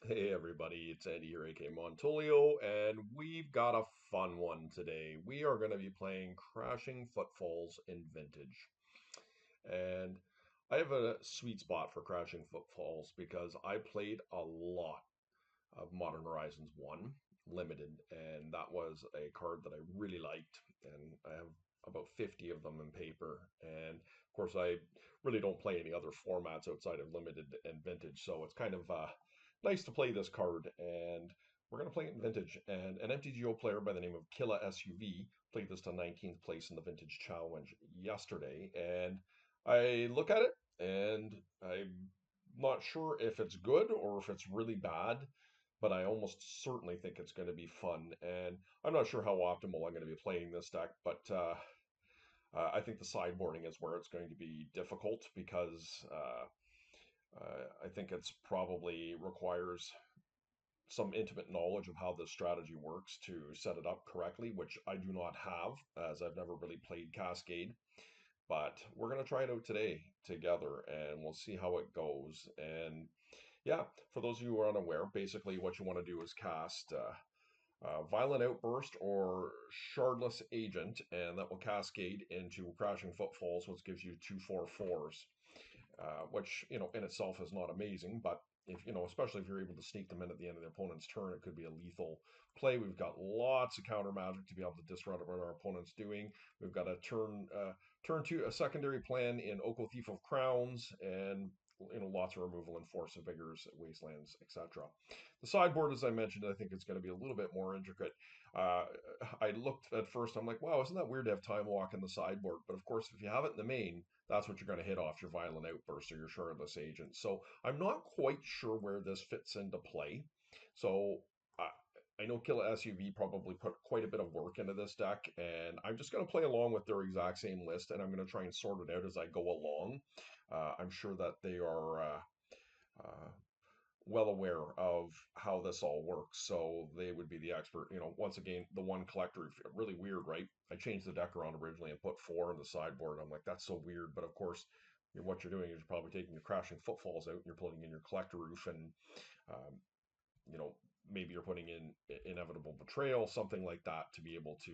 Hey everybody, it's Andy here, aka Montolio, and we've got a fun one today. We are going to be playing Crashing Footfalls in Vintage. And I have a sweet spot for Crashing Footfalls because I played a lot of Modern Horizons 1 Limited, and that was a card that I really liked, and I have about 50 of them in paper. And of course, I really don't play any other formats outside of Limited and Vintage, so it's kind of nice to play this card. And we're going to play it in Vintage. And an MTGO player by the name of Killa SUV played this to 19th place in the Vintage Challenge yesterday, and I look at it and I'm not sure if it's good or if it's really bad, but I almost certainly think it's going to be fun. And I'm not sure how optimal I'm going to be playing this deck, but I think the sideboarding is where it's going to be difficult because I think it's probably requires some intimate knowledge of how this strategy works to set it up correctly, which I do not have, as I've never really played Cascade. But we're going to try it out today together and we'll see how it goes. And yeah, for those of you who are unaware, basically what you want to do is cast Violent Outburst or Shardless Agent, and that will cascade into Crashing Footfalls, which gives you 2/4/4s, which, in itself is not amazing, but especially if you're able to sneak them in at the end of the opponent's turn, it could be a lethal play. We've got lots of counter magic to be able to disrupt what our opponent's doing. We've got a turn two, a secondary plan in Oko Thief of Crowns, and lots of removal and Force of Vigors, Wastelands, etc. The sideboard, as I mentioned, I think it's going to be a little bit more intricate. Uh, I looked at first, I'm like, wow, isn't that weird to have Time Walk in the sideboard? But of course, if you have it in the main, that's what you're going to hit off your Violent Outburst or your Shardless Agent. So I'm not quite sure where this fits into play. So I know Killa SUV probably put quite a bit of work into this deck, and I'm just going to play along with their exact same list, and I'm going to try and sort it out as I go along. I'm sure that they are uh, well aware of how this all works, so they would be the expert. Once again, the one collector, really weird, right? I changed the deck around originally and put 4 in the sideboard. I'm like, that's so weird, but of course, what you're doing is you're probably taking your Crashing Footfalls out and you're putting in your Collector Roof, and um, you know maybe you're putting in Inevitable Betrayal, something like that, to be able to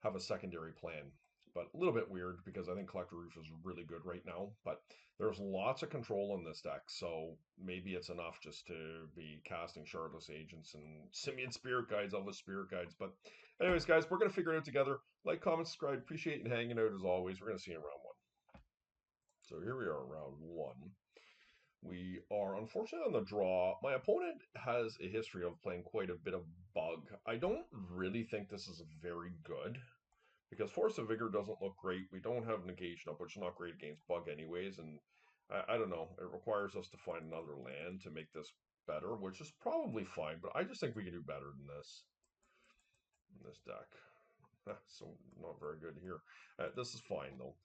have a secondary plan. But a little bit weird because I think Collector Roof is really good right now, but there's lots of control in this deck, so maybe it's enough just to be casting Shardless Agents and Simian Spirit Guides, all the Spirit Guides. But anyways, guys, we're going to figure it out together. Like, comment, subscribe, appreciate and hanging out as always. We're going to see you in round 1. So here we are, round 1. We are unfortunately on the draw. My opponent has a history of playing quite a bit of Bug. I don't really think this is very good because Force of Vigor doesn't look great. We don't have Negation up, which is not great against Bug anyways, and I don't know. It requires us to find another land to make this better, which is probably fine, but I just think we can do better than this in this deck. So not very good here. This is fine though.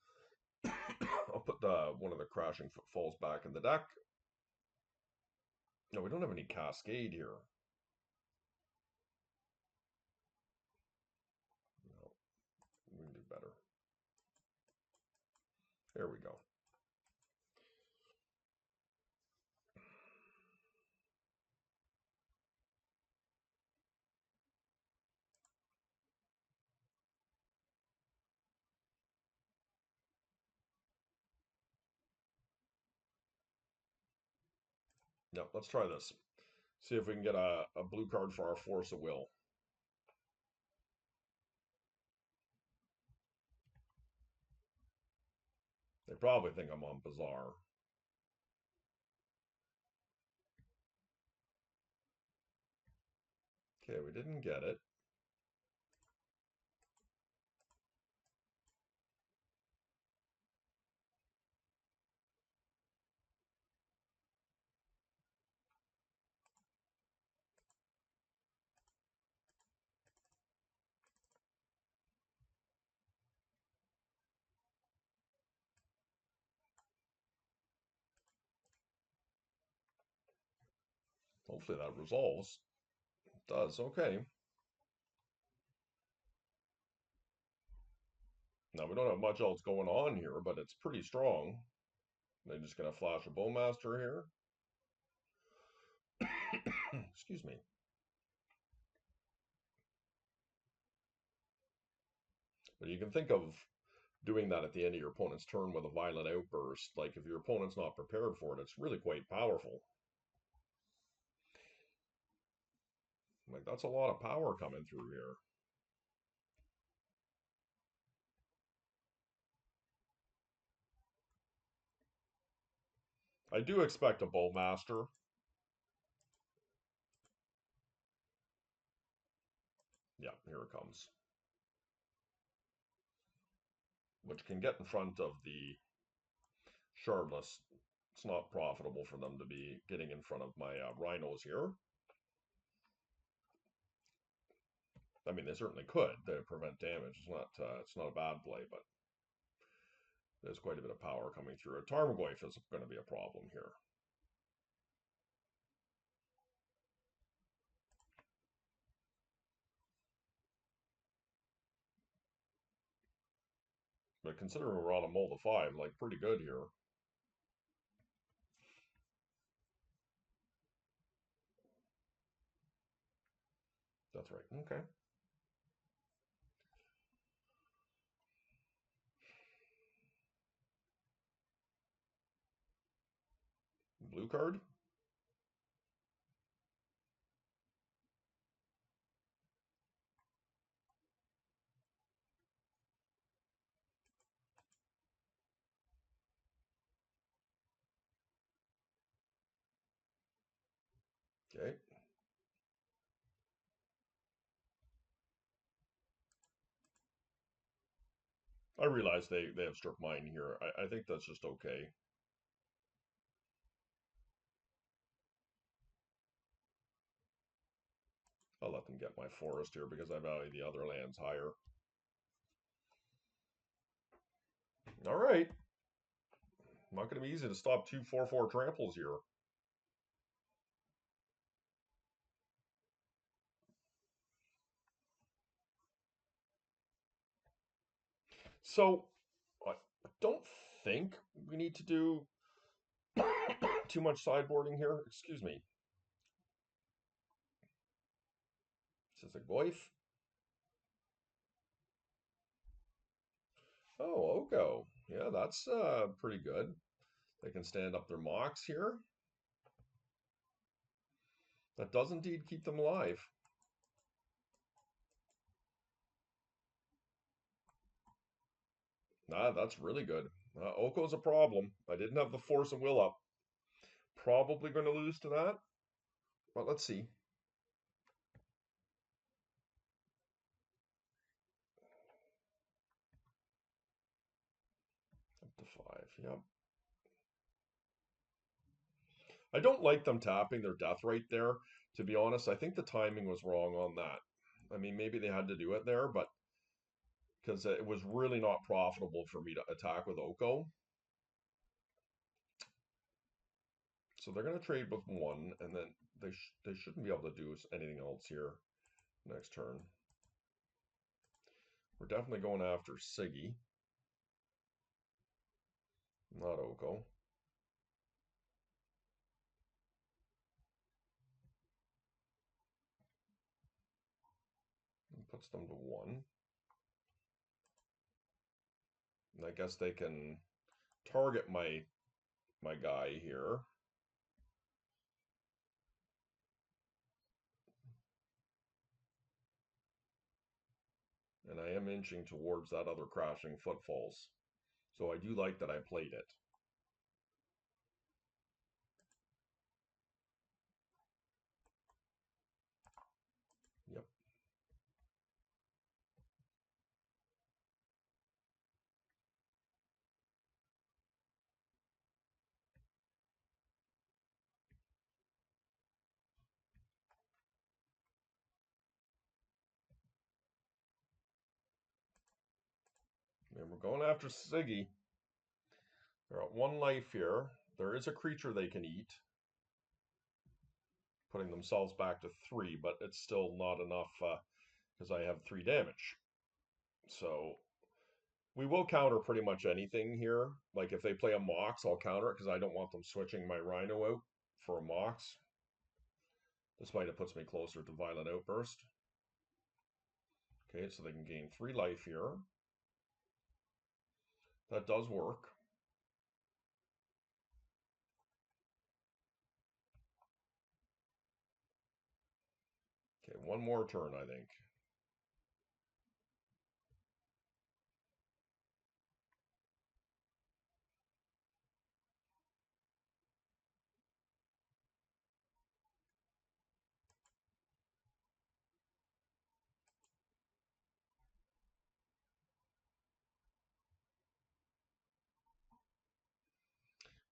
I'll put one of the Crashing Footfalls back in the deck. No, we don't have any Cascade here. No, we can do better. There we go. Yeah, let's try this. See if we can get a blue card for our Force of Will. They probably think I'm on Bazaar. Okay, we didn't get it. Hopefully that resolves. It does. Okay. Now we don't have much else going on here, but it's pretty strong. They're just gonna flash a Bowmaster here. Excuse me. But you can think of doing that at the end of your opponent's turn with a violent outburst. Like if your opponent's not prepared for it, it's really quite powerful. Like that's a lot of power coming through here. I do expect a Bowmaster. Yeah, here it comes. Which can get in front of the Shardless. It's not profitable for them to be getting in front of my rhinos here. I mean, they certainly could to prevent damage. It's not a bad play, but there's quite a bit of power coming through. A Tarmogoyf is going to be a problem here. But considering we're on a mold of 5, like pretty good here. That's right. Okay. Blue card. Okay. I realize they have struck mine here. I think that's just okay. I'll let them get my forest here because I value the other lands higher. All right. Not going to be easy to stop 2/4/4 tramples here. So I don't think we need to do too much sideboarding here. Excuse me. This is a Goyf. Oh, Oko. Yeah, that's pretty good. They can stand up their mocks here. That does indeed keep them alive. Ah, that's really good. Oko's a problem. I didn't have the force and will up. Probably going to lose to that. But let's see. Up to 5. Yep. I don't like them tapping their death right there. To be honest, I think the timing was wrong on that. I mean, maybe they had to do it there, but because it was really not profitable for me to attack with Oko. So they're going to trade with 1, and then they shouldn't be able to do anything else here next turn. We're definitely going after Siggy, not Oko. Puts them to 1. And I guess they can target my guy here. And I am inching towards that other crashing footfalls. So I do like that I played it. Yep. And we're going after Siggy. They're at 1 life here. There is a creature they can eat, putting themselves back to 3, but it's still not enough because I have 3 damage. So we will counter pretty much anything here. Like if they play a Mox, I'll counter it because I don't want them switching my Rhino out for a Mox. This might have puts me closer to Violent Outburst. Okay, so they can gain 3 life here. That does work. Okay, one more turn, I think.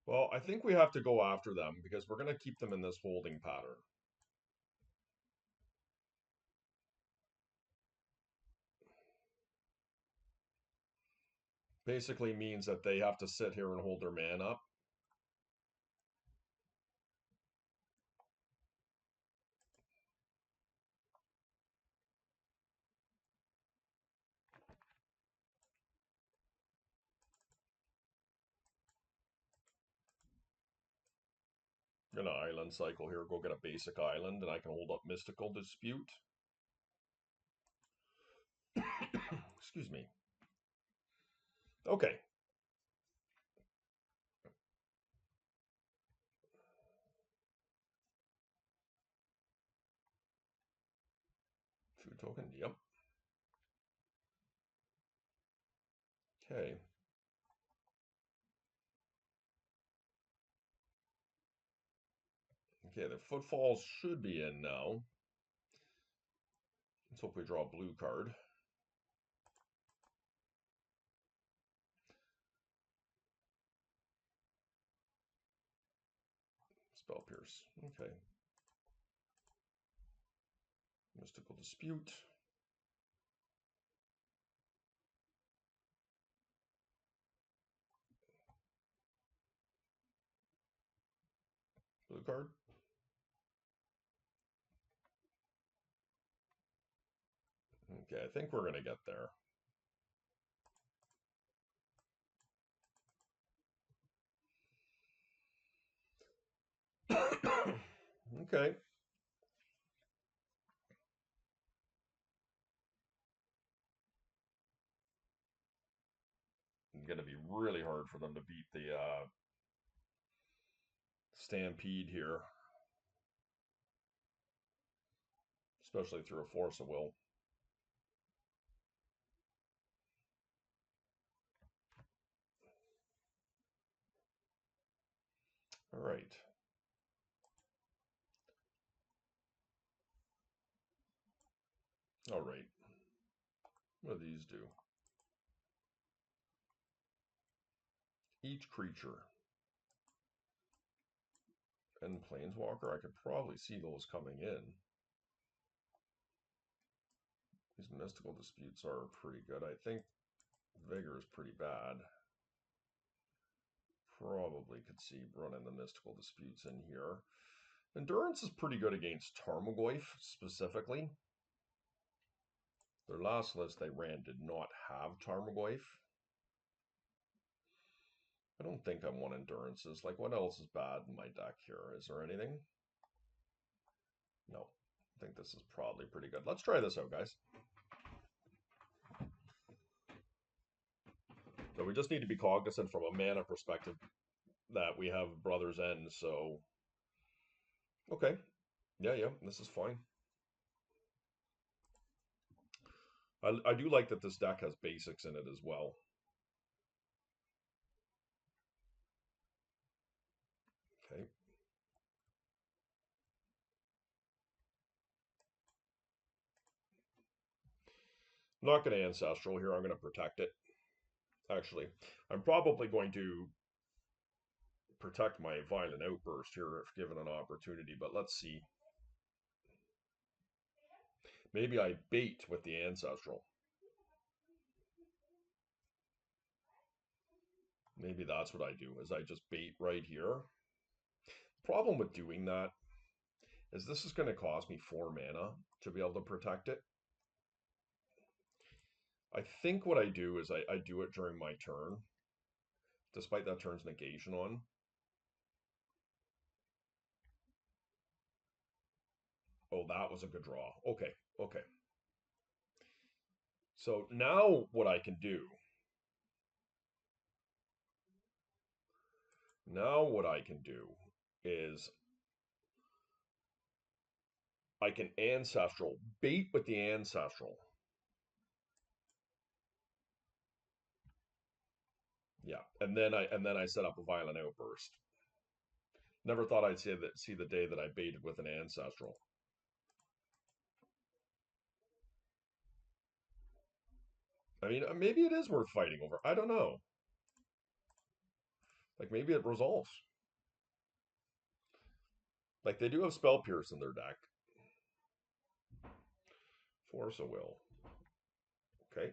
Well, I think we have to go after them because we're going to keep them in this holding pattern. Basically means that they have to sit here and hold their man up. I'm going to island cycle here, go get a basic island, and I can hold up Mystical Dispute. Excuse me. Okay. Food token, yep. Okay. Okay, the Footfalls should be in now. Let's hope we draw a blue card. Spell Pierce. Okay. Mystical Dispute. Blue card. Okay, I think we're going to get there. Okay. It's going to be really hard for them to beat the Stampede here. Especially through a Force of Will. All right. All right. What do these do? Each creature and Planeswalker, I could probably see those coming in. These Mystical Disputes are pretty good. I think Vigor is pretty bad. Probably could see running the Mystical Disputes in here. Endurance is pretty good against Tarmogoyf specifically. Their last list they ran did not have Tarmogoyf. I don't think I want Endurances. Like, what else is bad in my deck here? Is there anything? No. I think this is probably pretty good. Let's try this out, guys. So we just need to be cognizant from a mana perspective that we have Brother's End, so... Okay. Yeah, this is fine. I do like that this deck has basics in it as well. Okay. I'm not going to Ancestral here. I'm going to protect it. Actually, I'm probably going to protect my Violent Outburst here if given an opportunity, but let's see. Maybe I bait with the Ancestral. Maybe that's what I do, is I just bait right here. Problem with doing that is this is going to cost me 4 mana to be able to protect it. I think what I do is I do it during my turn, despite that turn's negation on. Oh, that was a good draw. Okay, okay. So now what I can do is I can ancestral, bait with the ancestral. Yeah, and then I set up a violent outburst. Never thought I'd see the day that I baited with an ancestral. I mean, maybe it is worth fighting over. I don't know. Like maybe it resolves. Like they do have spell pierce in their deck. Force a will. Okay.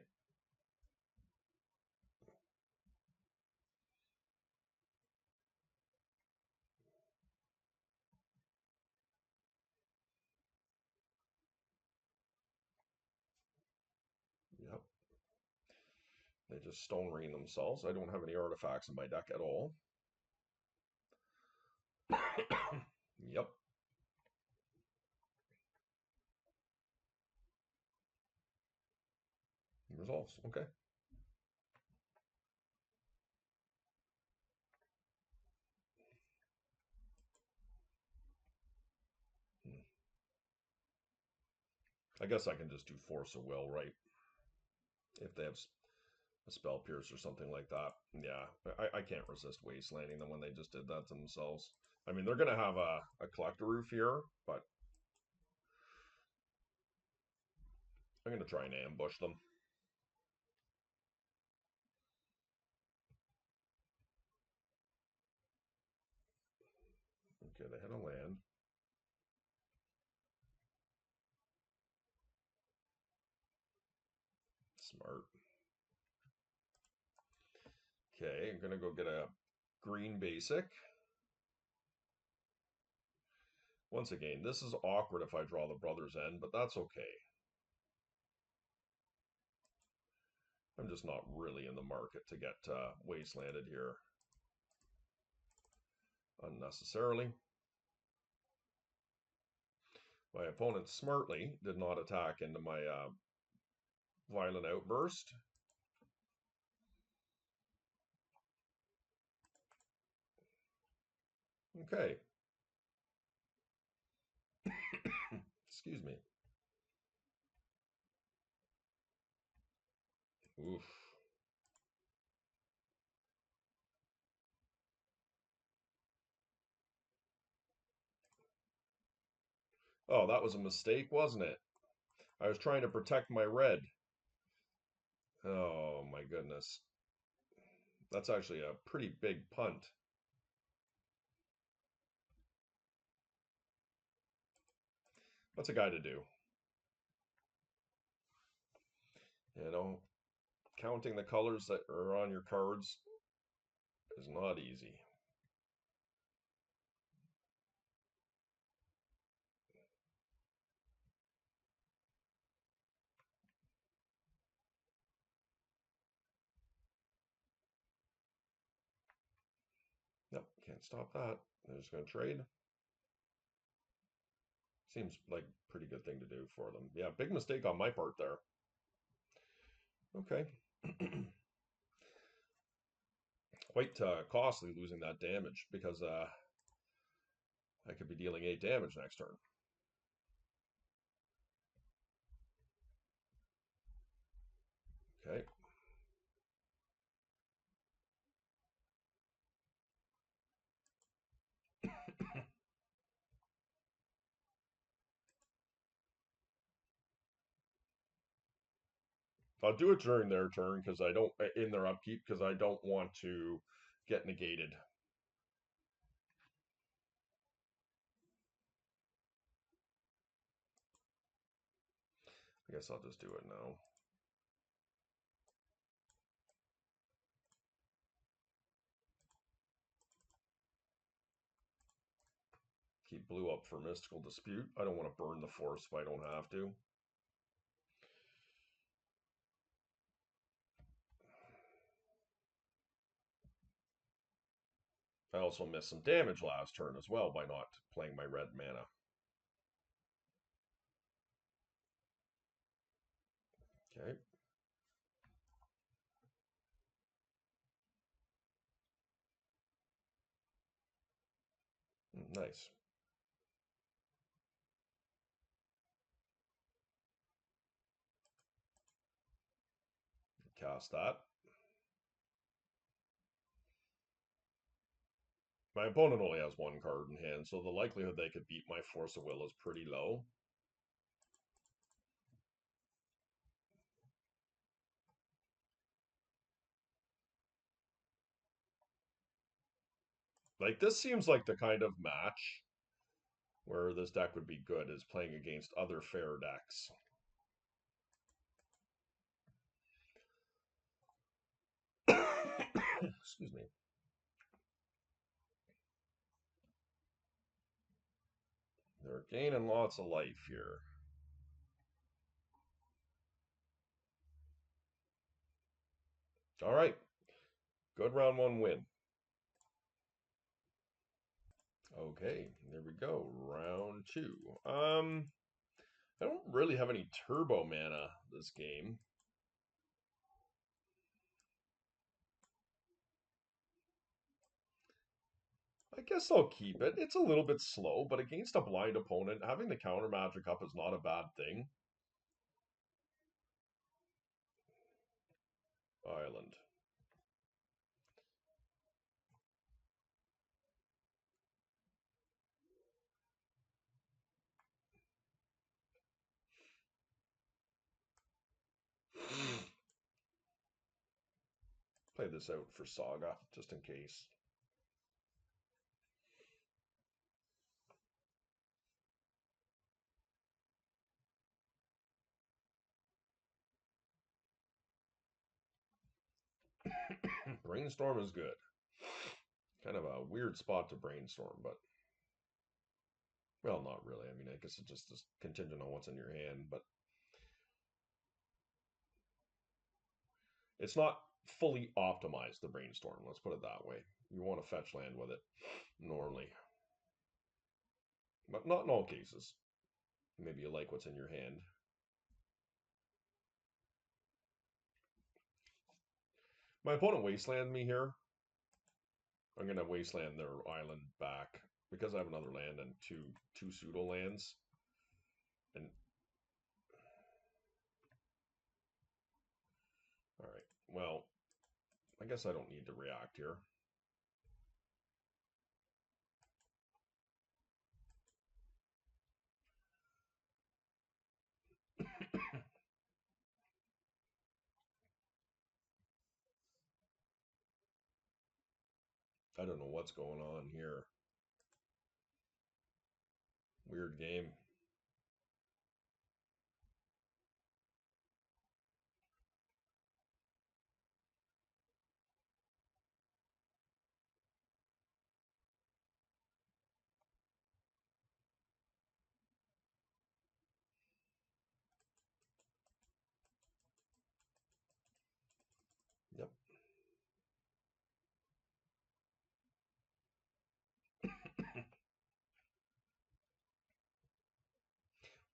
Yep. They just stone rain themselves. I don't have any artifacts in my deck at all. Yep. Resolves. Okay. I guess I can just do force of will, right? If they have a spell pierce or something like that. Yeah, I can't resist wastelanding them when they just did that to themselves. I mean, they're going to have a collector roof here, but I'm going to try and ambush them. Okay, they had a land. Smart. Okay, I'm going to go get a green basic. Once again, this is awkward if I draw the Brother's End, but that's okay. I'm just not really in the market to get wastelanded here unnecessarily. My opponent smartly did not attack into my violent outburst. Okay. Excuse me. Oof. Oh, that was a mistake, wasn't it? I was trying to protect my red. Oh my goodness. That's actually a pretty big punt. What's a guy to do? You know, counting the colors that are on your cards is not easy. Yep, can't stop that. They're just going to trade. Seems like a pretty good thing to do for them. Yeah, big mistake on my part there. Okay. Quite costly losing that damage because I could be dealing 8 damage next turn. Okay. I'll do it during their turn because I don't, in their upkeep, because I don't want to get negated. I guess I'll just do it now. Keep blue up for Mystical Dispute. I don't want to burn the force if I don't have to. I also missed some damage last turn as well by not playing my red mana. Okay. Nice. Cast that. My opponent only has one card in hand, so the likelihood they could beat my Force of Will is pretty low. Like, this seems like the kind of match where this deck would be good, is playing against other fair decks. Excuse me. They're gaining lots of life here. All right. Good round one win. Okay, there we go. Round two. I don't really have any turbo mana this game. I guess I'll keep it. It's a little bit slow, but against a blind opponent, having the counter magic up is not a bad thing. Island. Play this out for Saga, just in case. Brainstorm is good. Kind of a weird spot to brainstorm, but well, not really. I mean, I guess it just is contingent on what's in your hand, but it's not fully optimized, the brainstorm. Let's put it that way. You want to fetch land with it normally, but not in all cases. Maybe you like what's in your hand. My opponent wasteland me here. I'm gonna wasteland their island back because I have another land and two pseudo lands. And all right, well, I guess I don't need to react here. I don't know what's going on here. Weird game. Yep.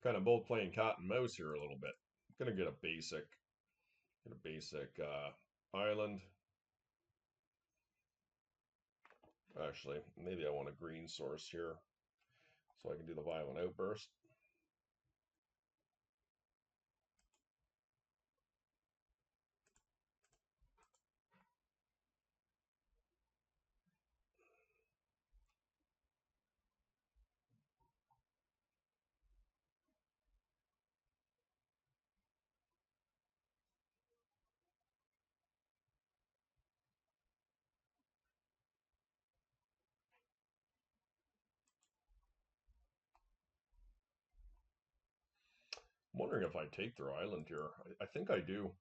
Kind of both playing cat and mouse here a little bit. I'm gonna get a basic island. Actually, maybe I want a green source here so I can do the violent outburst. I'm wondering if I take their island here. I think I do.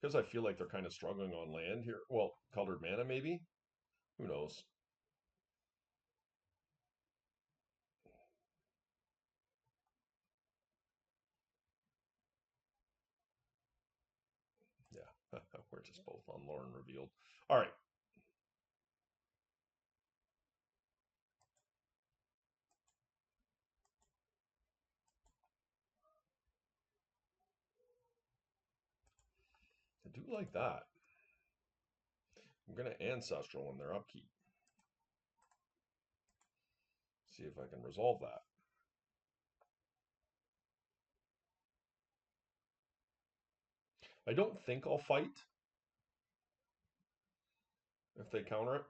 Because I feel like they're kind of struggling on land here. Well, colored mana maybe? Who knows? Yeah, we're just both on Lauren revealed. All right. do like that. I'm going to Ancestral in their upkeep. See if I can resolve that. I don't think I'll fight if they counter it.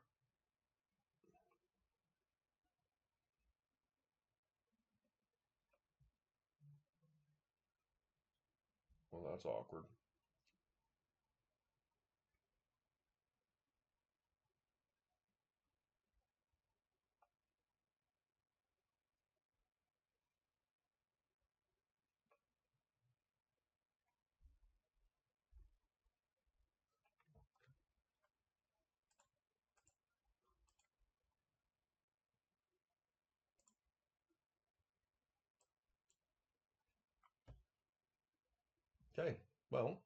Well, that's awkward. Okay, well,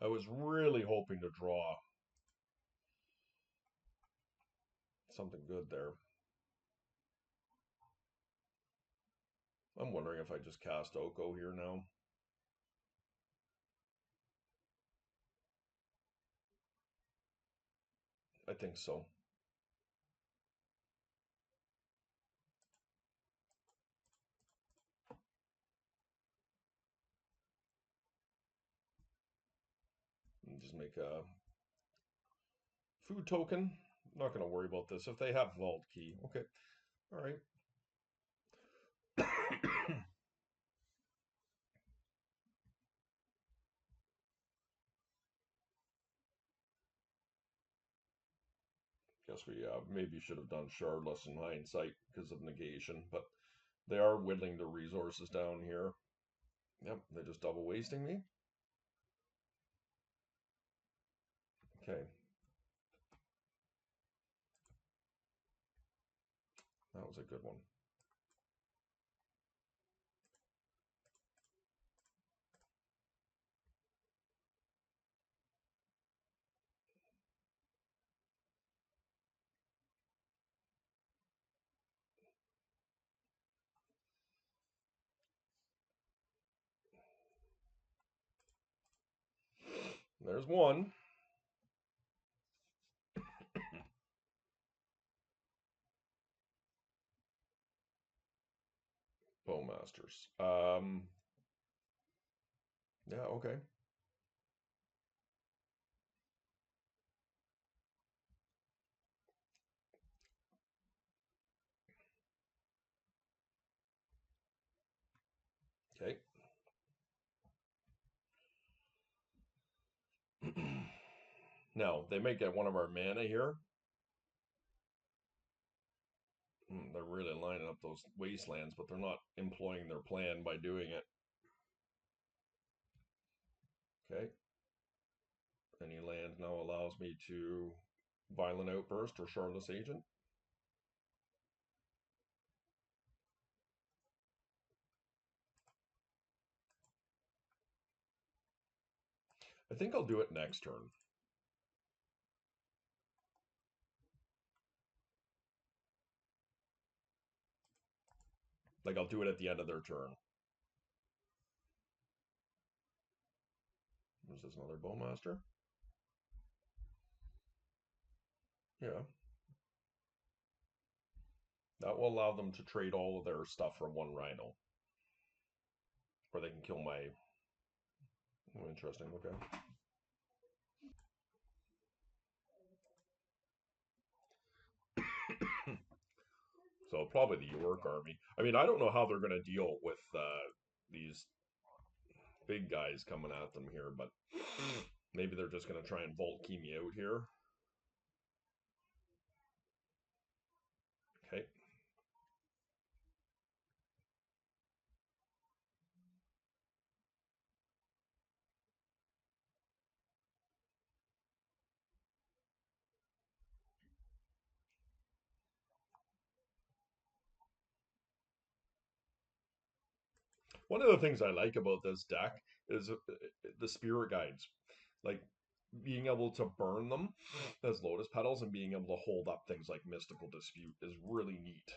I was really hoping to draw something good there. I'm wondering if I just cast Oko here now. I think so. And just make a food token. Not going to worry about this. If they have Vault Key, okay. All right. Guess we maybe should have done Shardless in hindsight because of negation, but they are whittling the resources down here. Yep, they're just double wasting me. Okay. That was a good one. There's one. Bowmasters. Yeah, okay. Okay. Now, they may get one of our mana here. They're really lining up those wastelands, but they're not employing their plan by doing it. Okay. Any land now allows me to Violent Outburst or Shardless Agent. I think I'll do it next turn. Like, I'll do it at the end of their turn. Is this another Bowmaster? Yeah. That will allow them to trade all of their stuff for one Rhino. Or they can kill my... Oh, interesting, okay. So probably the York army. I mean, I don't know how they're going to deal with these big guys coming at them here, but maybe they're just going to try and Vault Key me out here. Okay. One of the things I like about this deck is the spirit guides. Like, being able to burn them as lotus petals and being able to hold up things like Mystical Dispute is really neat.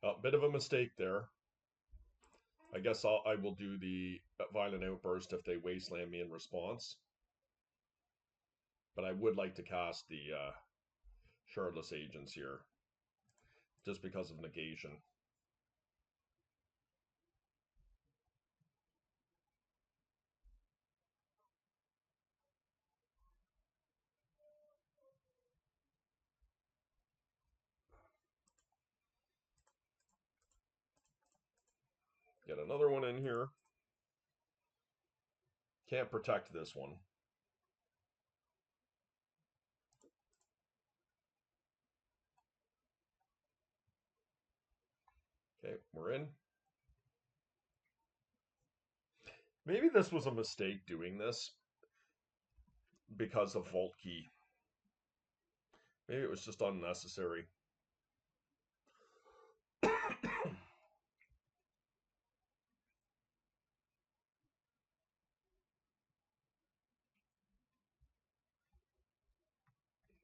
A bit of a mistake there. I guess I will do the violent outburst if they wasteland me in response. But I would like to cast the Shardless Agents here, just because of negation. Get another one in here. Can't protect this one. Okay, we're in. Maybe this was a mistake doing this because of Vault Key. Maybe it was just unnecessary.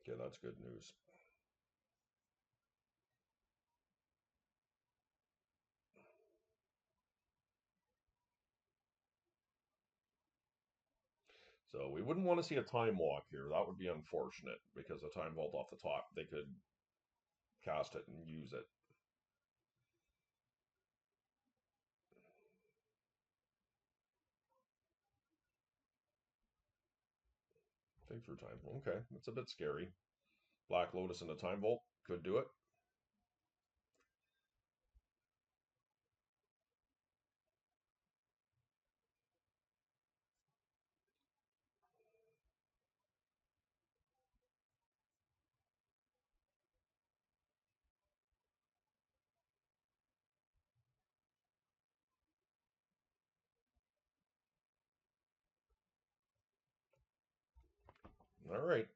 Okay, that's good news. So we wouldn't want to see a Time Walk here. That would be unfortunate because a Time Vault off the top, they could cast it and use it. Think through Time. Okay, that's a bit scary. Black Lotus and a Time Vault could do it. All right.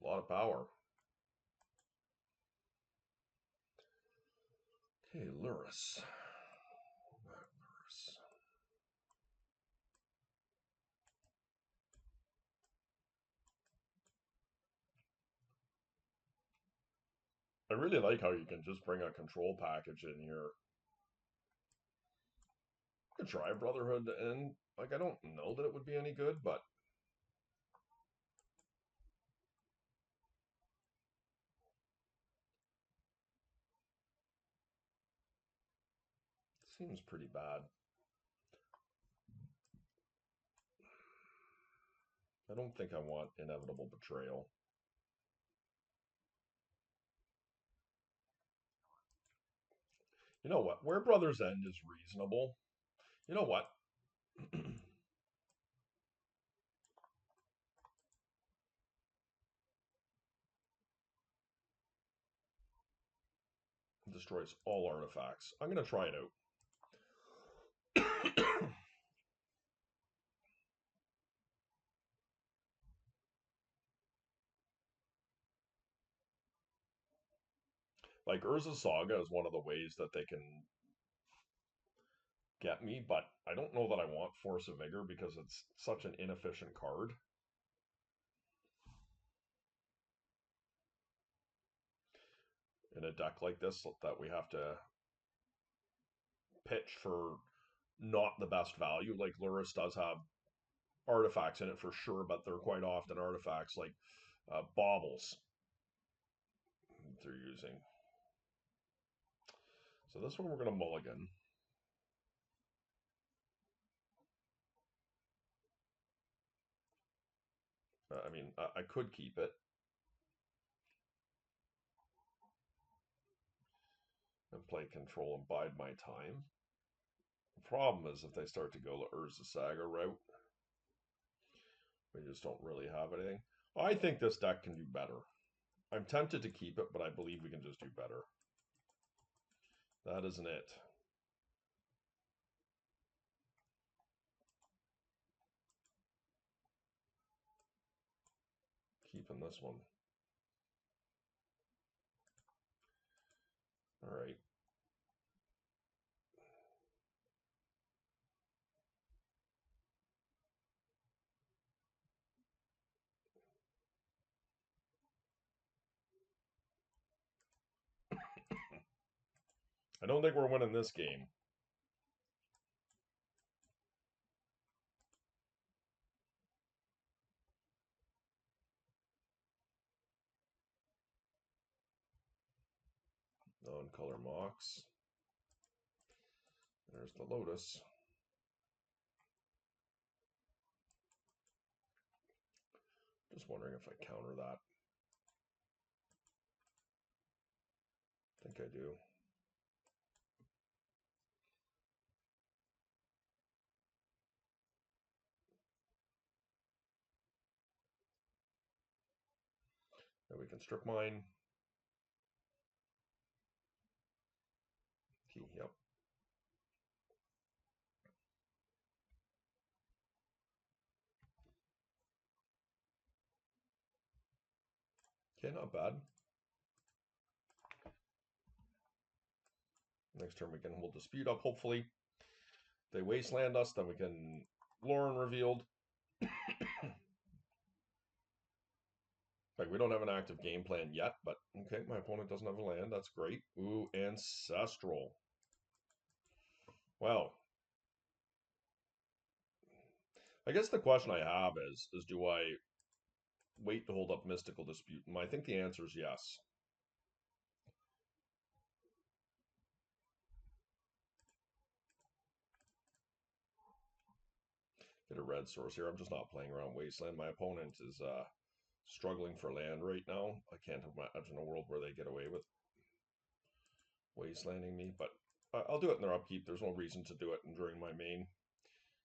A lot of power. Okay, Luris. I really like how you can just bring a control package in here. I could try Brotherhood, and like I don't know that it would be any good, but it seems pretty bad. I don't think I want Inevitable Betrayal. You know what? Where Brothers End is reasonable. You know what? Destroys all artifacts. I'm going to try it out. Like Urza Saga is one of the ways that they can get me, but I don't know that I want Force of Vigor because it's such an inefficient card. In a deck like this that we have to pitch for not the best value. Like Luris does have artifacts in it for sure, but they're quite often artifacts like baubles they're using. So this one we're going to mulligan. I mean, I could keep it. And play control and bide my time. The problem is if they start to go the Urza Saga route, we just don't really have anything. I think this deck can do better. I'm tempted to keep it, but I believe we can just do better. That isn't it. Keeping this one. All right. I don't think we're winning this game. Non-color Mox. There's the Lotus. Just wondering if I counter that. I think I do. Then we can strip mine. Key, yep. Okay, not bad. Next turn we'll dispute up, hopefully. If they wasteland us, then we can Lauren revealed. Like, we don't have an active game plan yet, but okay, my opponent doesn't have a land. That's great. Ooh, Ancestral. Well, I guess the question I have is do I wait to hold up Mystical Dispute? And I think the answer is yes. Get a red source here. I'm just not playing around Wasteland. My opponent is struggling for land right now. I can't imagine a world where they get away with wastelanding me, but I'll do it in their upkeep. There's no reason to do it during my main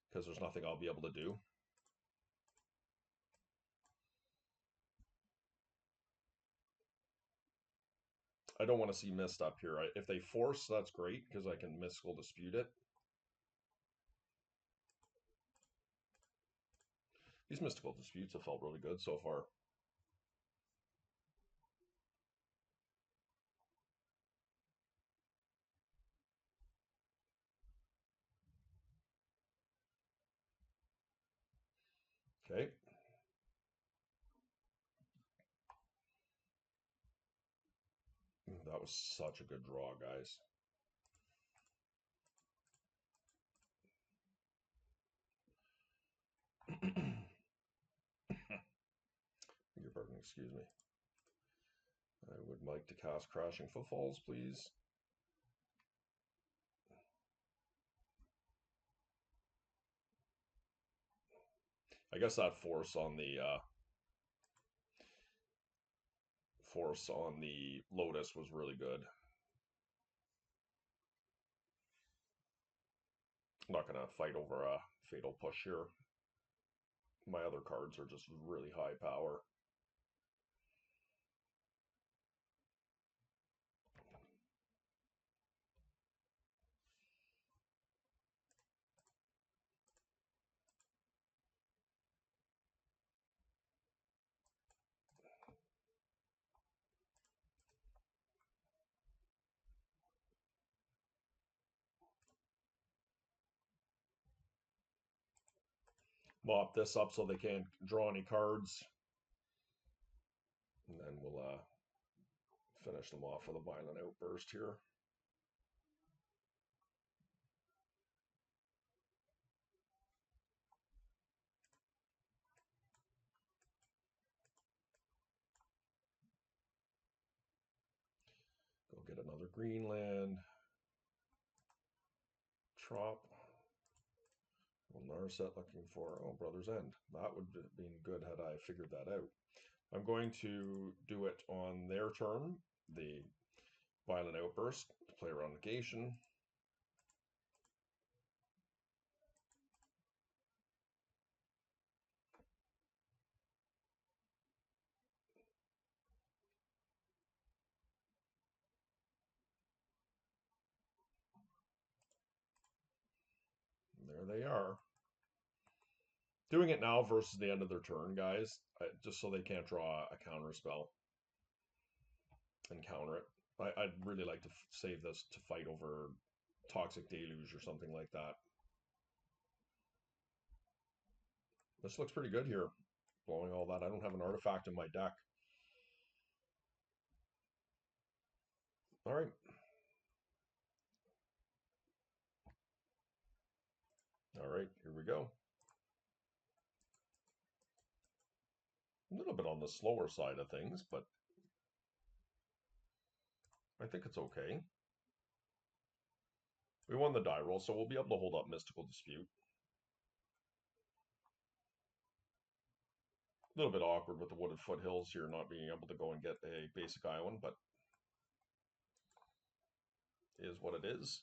because there's nothing I'll be able to do. I don't want to see missed up here. If they force, that's great because I can Mystical Dispute it. These Mystical Disputes have felt really good so far. Okay. That was such a good draw, guys. Your pardon, excuse me. I would like to cast Crashing Footfalls, please. I guess that force on the Lotus was really good. I'm not gonna fight over a Fatal Push here. My other cards are just really high power. Mop this up so they can't draw any cards. And then we'll finish them off with a Violent Outburst here. Go get another green land. Trop. Narset looking for, oh, Brother's End. That would have been good had I figured that out. I'm going to do it on their turn, the Violent Outburst, to play around negation. And there they are. Doing it now versus the end of their turn, guys, just so they can't draw a counter spell and counter it. I'd really like to save this to fight over Toxic Deluge or something like that. This looks pretty good here. Blowing all that. I don't have an artifact in my deck. All right. right, here we go. A little bit on the slower side of things, but I think it's okay. We won the die roll, so we'll be able to hold up Mystical Dispute. A little bit awkward with the Wooded Foothills here, not being able to go and get a basic island, but is what it is.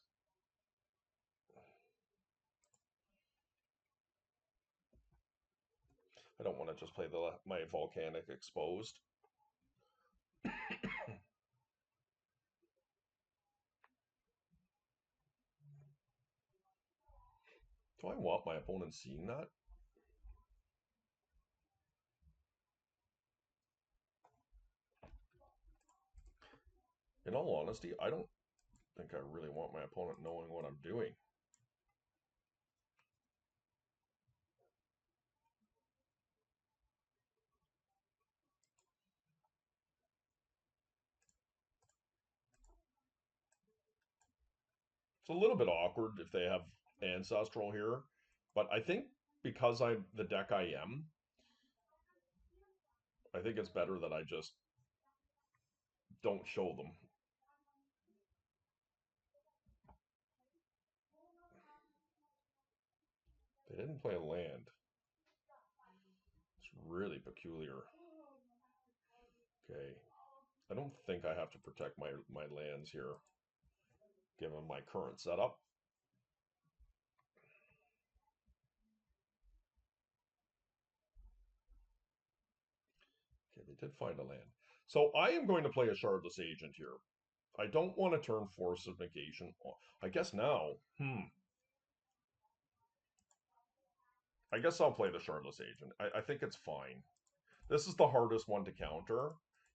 I don't want to just play my Volcanic Exposed. Do I want my opponent seeing that? In all honesty, I don't think I really want my opponent knowing what I'm doing. It's a little bit awkward if they have Ancestral here, but I think because I'm the deck I am, I think it's better that I just don't show them. They didn't play a land. It's really peculiar. Okay. I don't think I have to protect my lands here, given my current setup. Okay, they did find a land. So I am going to play a Shardless Agent here. I don't want to turn Force of Negation. I guess now, I guess I'll play the Shardless Agent. I think it's fine. This is the hardest one to counter.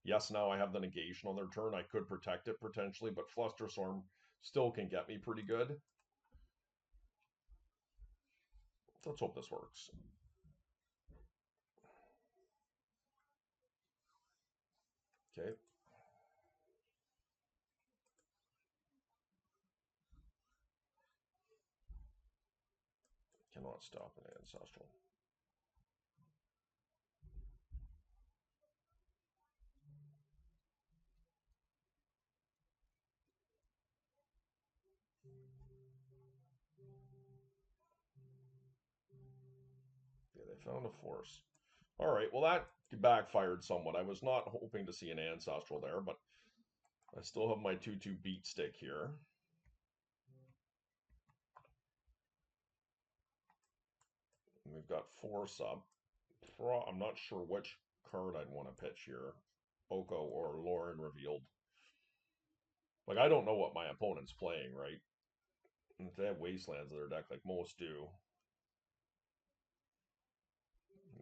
Yes, now I have the negation on their turn. I could protect it potentially, but Flusterstorm still can get me pretty good. Let's hope this works. Okay. Cannot stop an Ancestral. Yeah, they found a force. All right, well, that backfired somewhat. I was not hoping to see an Ancestral there, but I still have my 2/2 beat stick here. And we've got force up. I'm not sure which card I'd want to pitch here. Oko or Lauren Revealed. Like, I don't know what my opponent's playing, right? And if they have Wastelands in their deck, like most do,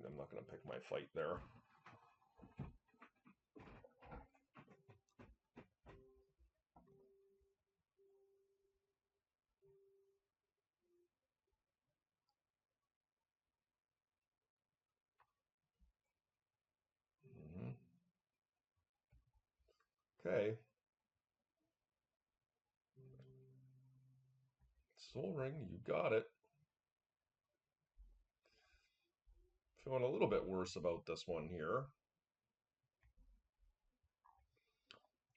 I'm not going to pick my fight there. Okay. Soul Ring, you got it. Feeling a little bit worse about this one here.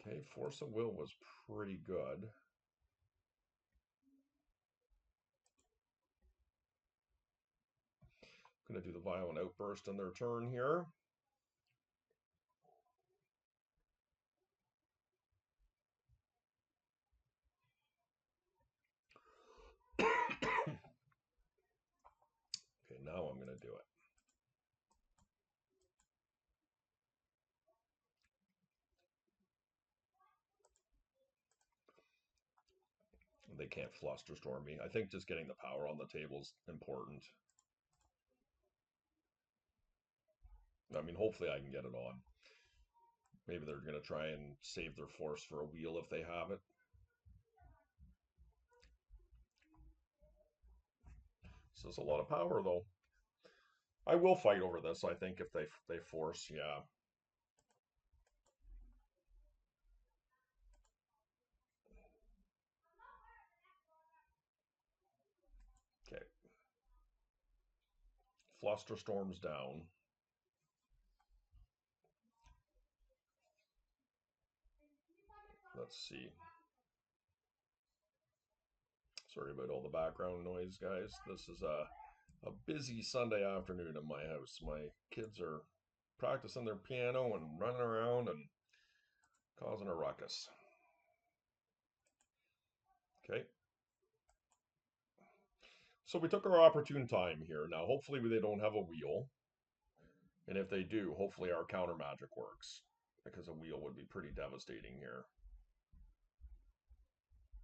Okay, Force of Will was pretty good. Going to do the Violent Outburst on their turn here. Okay, now I'm going to do it. They can't Flusterstorm me. I think just getting the power on the table is important. I mean, hopefully I can get it on. Maybe they're going to try and save their force for a wheel if they have it. This is a lot of power, though. I will fight over this, I think, if they force, yeah. Okay. Flusterstorm's down. Let's see. Sorry about all the background noise, guys. This is a busy Sunday afternoon in my house. My kids are practicing their piano and running around and causing a ruckus. Okay. So we took our opportune time here. Now, hopefully they don't have a wheel. And if they do, hopefully our counter magic works. Because a wheel would be pretty devastating here.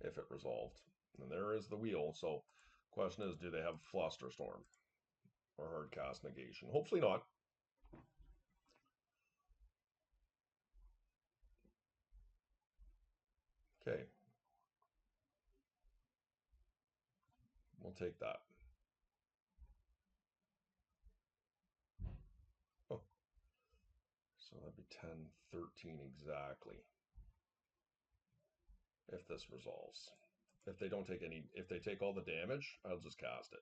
If it resolved. And there is the wheel. So question is, do they have Flusterstorm? Or hard cast negation? Hopefully not. Okay. We'll take that. Oh. So that'd be 10, 13 exactly. If this resolves. If they don't take any, if they take all the damage, I'll just cast it.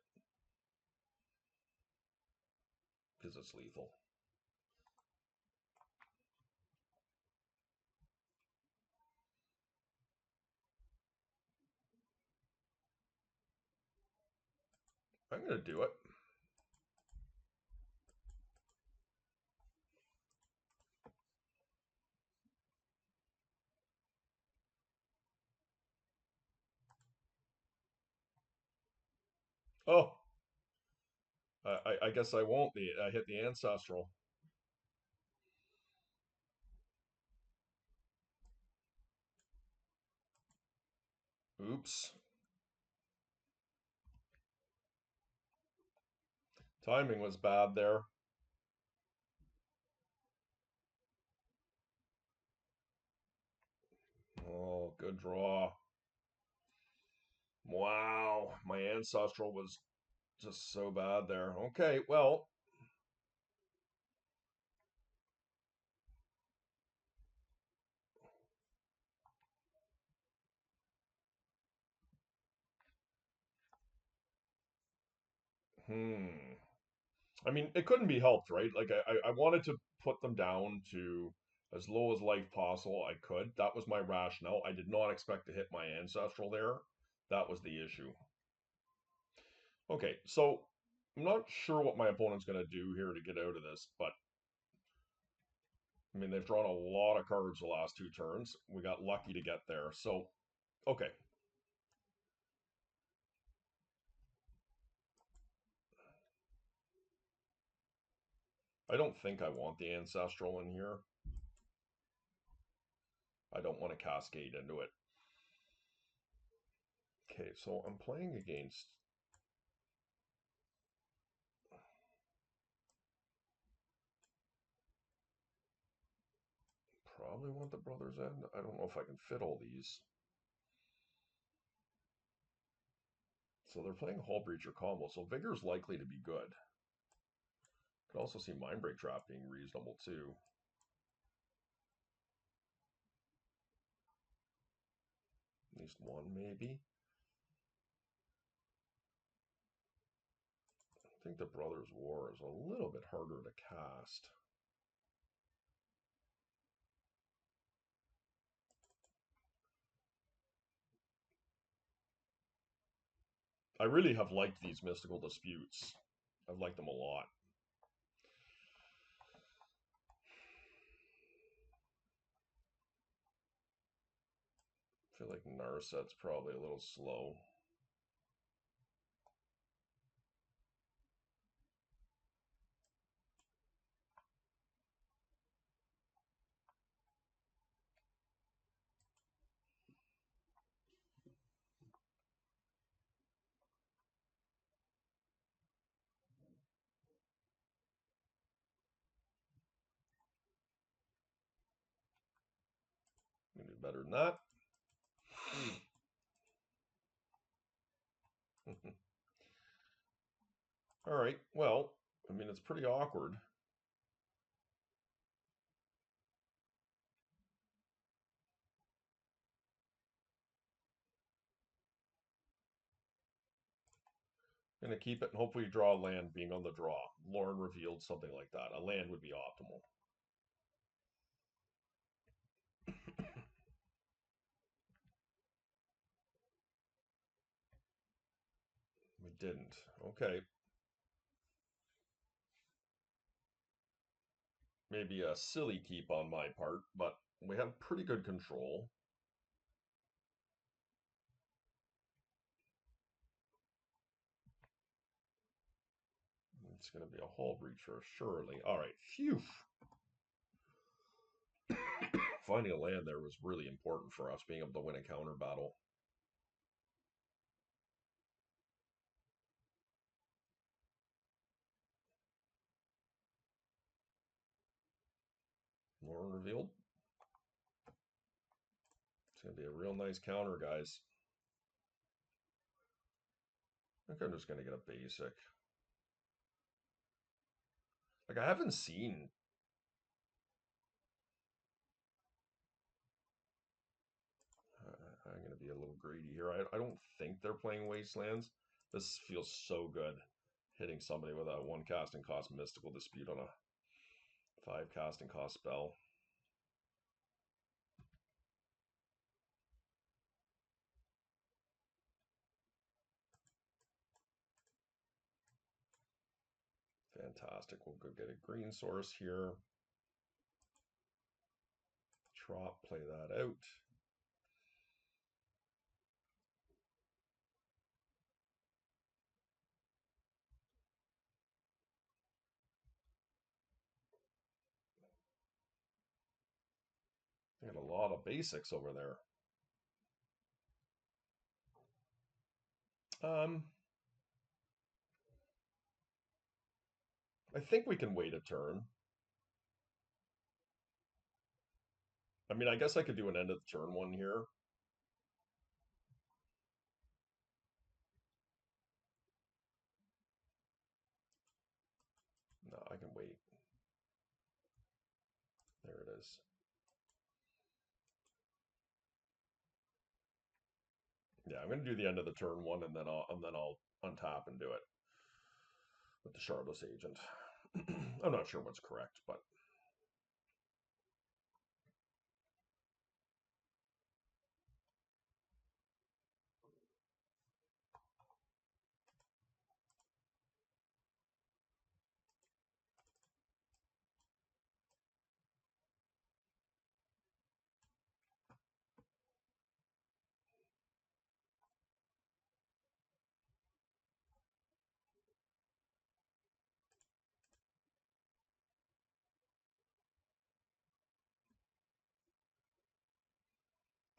Because it's lethal. I'm going to do it. Oh, I guess I won't. I hit the Ancestral. Oops. Timing was bad there. Oh, good draw. Wow, my Ancestral was just so bad there. Okay, well. I mean, it couldn't be helped, right? Like, I wanted to put them down to as low as life possible I could. That was my rationale. I did not expect to hit my Ancestral there. That was the issue. Okay, so I'm not sure what my opponent's going to do here to get out of this, but I mean, they've drawn a lot of cards the last two turns. We got lucky to get there. So, okay. I don't think I want the Ancestral in here. I don't want to cascade into it. Okay, so I'm playing against... Probably want the Brother's End. I don't know if I can fit all these. So they're playing Hull Breacher combo, so Vigor's likely to be good. Could also see Mindbreak Trap being reasonable too. At least one, maybe. I think the Brothers' War is a little bit harder to cast. I really have liked these Mystical Disputes. I've liked them a lot. I feel like Narset's probably a little slow. We do better than that. All right, well, I mean, it's pretty awkward. Gonna keep it and hopefully draw a land being on the draw. Lauren revealed something like that. A land would be optimal. We didn't. Okay. Maybe a silly keep on my part, but we have pretty good control. It's going to be a hull breacher, surely. All right, phew. Finding a land there was really important for us, being able to win a counter battle. Lauren revealed. It's going to be a real nice counter, guys. I think I'm just going to get a basic. Like, I haven't seen. I'm going to be a little greedy here. I don't think they're playing Wastelands. This feels so good. Hitting somebody with a 1 casting cost Mystical Dispute on a 5 casting cost spell. Fantastic. We'll go get a green source here. Trop, play that out. Got a lot of basics over there. I think we can wait a turn. I mean, I guess I could do an end of the turn one here. No, I can wait. There it is. Yeah, I'm going to do the end of the turn one, and then I'll untap and do it with the Shardless Agent. I'm not sure what's correct, but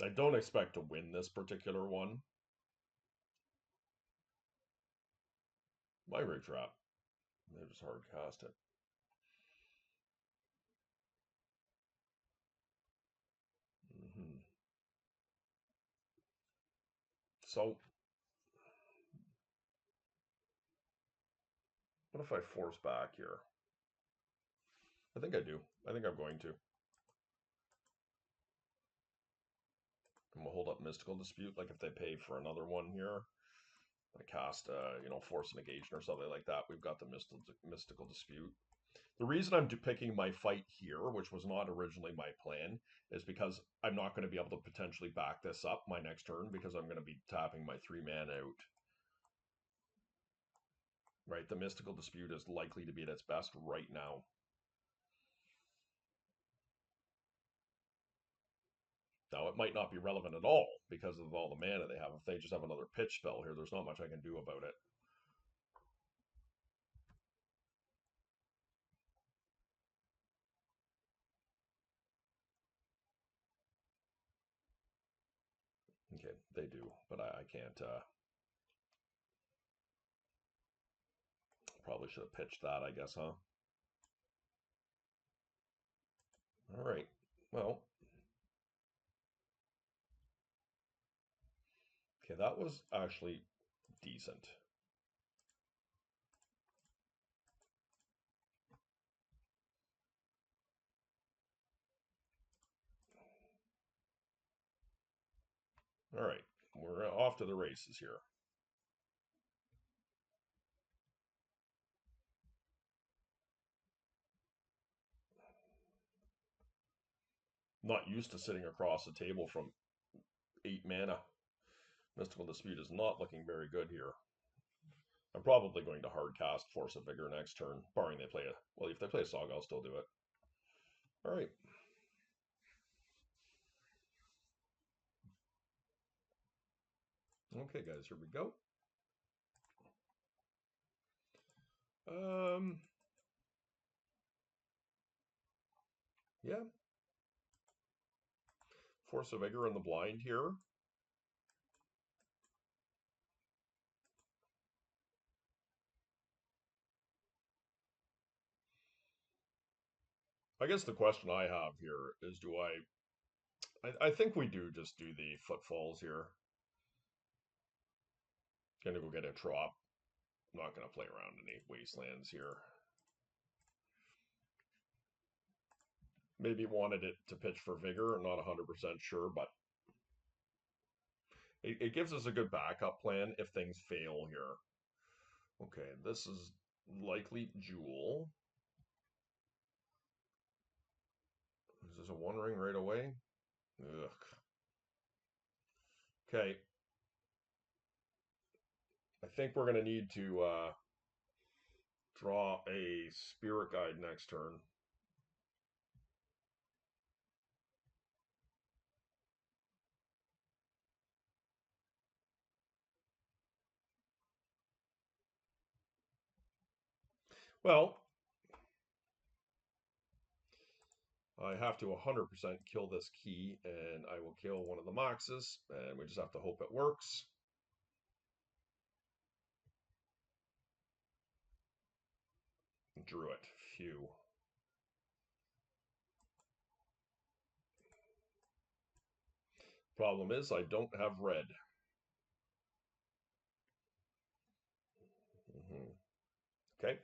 I don't expect to win this particular one. Library Trap. They just hard cast it. Mm-hmm. So, what if I force back here? I think I do. I think I'm going to. I'm gonna hold up Mystical Dispute. Like if they pay for another one here, I cast, Force Negation or something like that. We've got the Mystical Dispute. The reason I'm picking my fight here, which was not originally my plan, is because I'm not going to be able to potentially back this up my next turn because I'm going to be tapping my 3-man out. Right, the Mystical Dispute is likely to be at its best right now. Now, it might not be relevant at all because of all the mana they have. If they just have another pitch spell here, there's not much I can do about it. Okay, they do, but I can't. Probably should have pitched that, I guess, huh? All right. Well, okay, that was actually decent. All right, we're off to the races here. Not used to sitting across the table from 8 mana. Mystical Dispute is not looking very good here. I'm probably going to hardcast Force of Vigor next turn, barring they play a... Well, if they play a Saga, I'll still do it. Alright. Okay, guys, here we go. Yeah. Force of Vigor in the blind here. I guess the question I have here is, do I think we do just do the Footfalls here. Gonna go get a drop. Not gonna play around any Wastelands here. Maybe wanted it to pitch for Vigor. I'm not 100% sure, but it gives us a good backup plan if things fail here. Okay, this is likely Jewel. Is this a One Ring right away? Ugh. Okay. I think we're going to need to draw a Spirit Guide next turn. Well, I have to 100% kill this key, and I will kill one of the Moxes, and we just have to hope it works. Drew it. Phew. Problem is, I don't have red. Okay.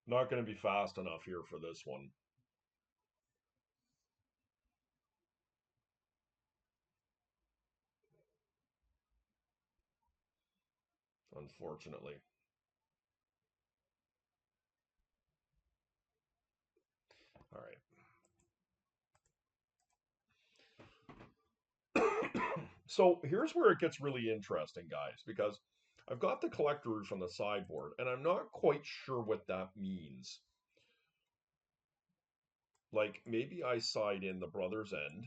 Not going to be fast enough here for this one. Unfortunately. All right. So here's where it gets really interesting, guys, because I've got the Collector Roof on the sideboard, and I'm not quite sure what that means. Like, maybe I side in the Brother's End,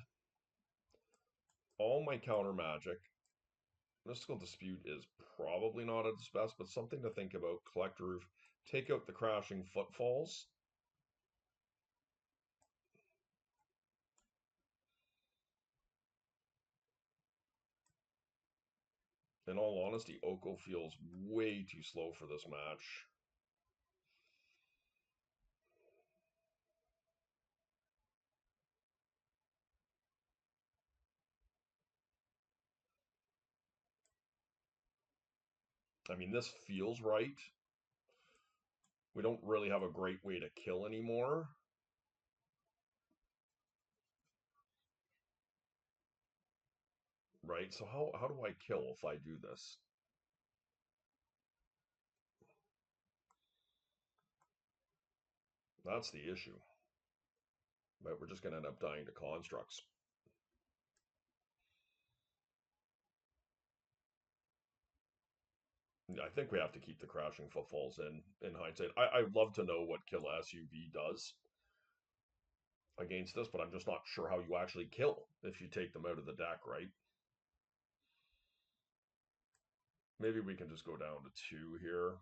all my counter magic. Mystical Dispute is probably not at its best, but something to think about. Collector Roof, take out the Crashing Footfalls. In all honesty, Oko feels way too slow for this match. I mean, this feels right. We don't really have a great way to kill anymore. Right? So how do I kill if I do this? That's the issue. But we're just going to end up dying to constructs. I think we have to keep the Crashing Footfalls in hindsight. I'd love to know what Kill SUV does against this, but I'm just not sure how you actually kill if you take them out of the deck, right? Maybe we can just go down to 2 here.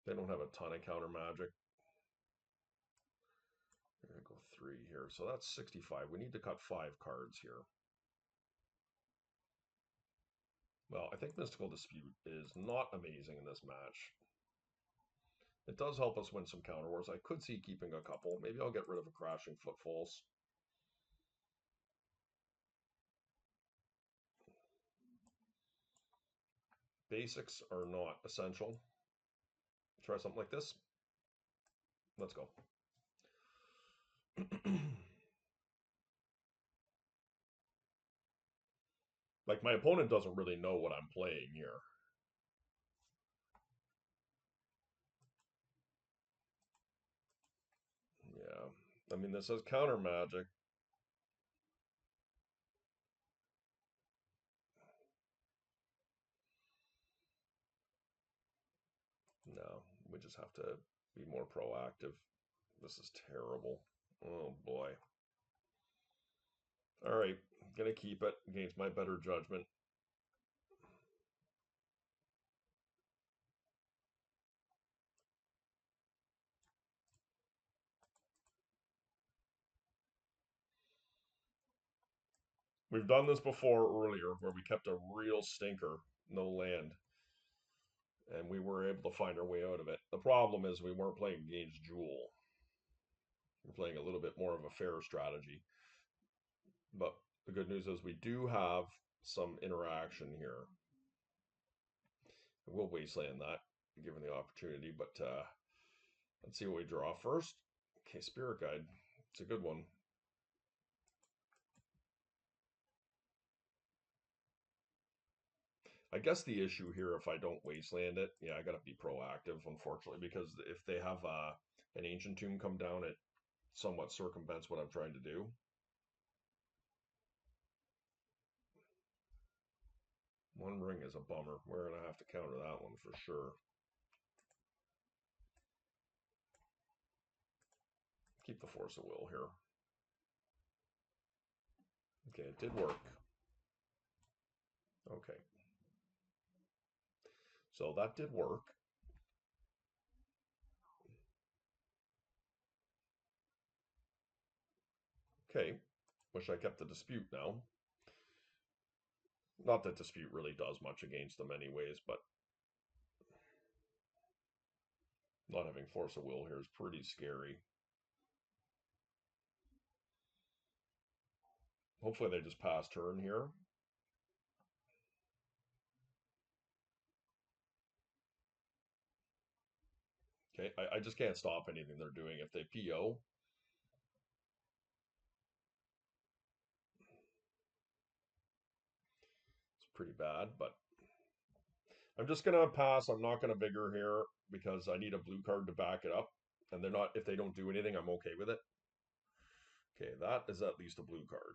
They don't have a ton of counter magic. We're going to go 3 here. So that's 65. We need to cut 5 cards here. Well, I think Mystical Dispute is not amazing in this match. It does help us win some counter wars. I could see keeping a couple. Maybe I'll get rid of a Crashing Footfalls. Basics are not essential. Try something like this. Let's go. Like, my opponent doesn't really know what I'm playing here. I mean, this has counter magic. No, we just have to be more proactive. This is terrible. Oh boy. All right, gonna keep it against my better judgment. We've done this before earlier where we kept a real stinker, no land, and we were able to find our way out of it. The problem is we weren't playing against Jewel. We're playing a little bit more of a fair strategy. But the good news is we do have some interaction here. We'll wasteland that given the opportunity, but let's see what we draw first. Okay, Spirit Guide. It's a good one. I guess the issue here, if I don't wasteland it, yeah, I gotta be proactive, unfortunately, because if they have an Ancient Tomb come down, it somewhat circumvents what I'm trying to do. One ring is a bummer. We're gonna have to counter that one for sure. Keep the Force of Will here. Okay, it did work. Okay. So that did work. Okay. Wish I kept the Dispute now. Not that Dispute really does much against them anyways, but not having Force of Will here is pretty scary. Hopefully they just pass turn here. Okay, I just can't stop anything they're doing. If they PO, it's pretty bad, but I'm just going to pass. I'm not going to bigger here because I need a blue card to back it up. And they're not, if they don't do anything, I'm okay with it. Okay, that is at least a blue card.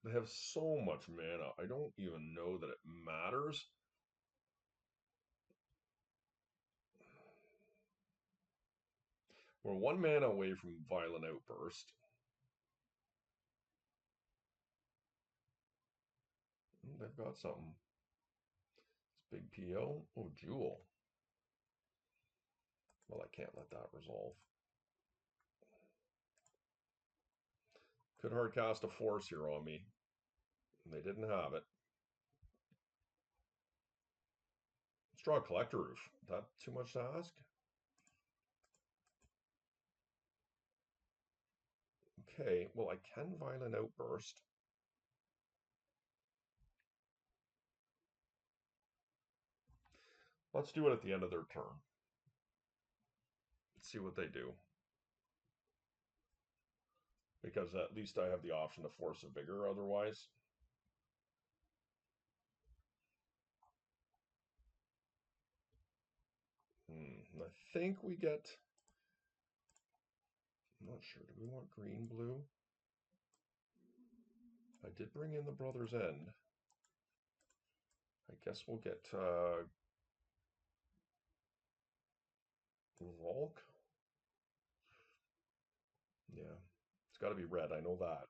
They have so much mana. I don't even know that it matters. We're one mana away from Violent Outburst. They've got something. It's big PO. Oh, Jewel. Well, I can't let that resolve. Could hard cast a Force here on me. They didn't have it. Let's draw a Collector Roof. That too much to ask? Okay, well, I can Violent Outburst. Let's do it at the end of their turn. Let's see what they do. Because at least I have the option to Force a Vigor otherwise. I think we get... I'm not sure. Do we want green, blue? I did bring in the Brother's End. I guess we'll get Volk. Yeah, it's got to be red. I know that.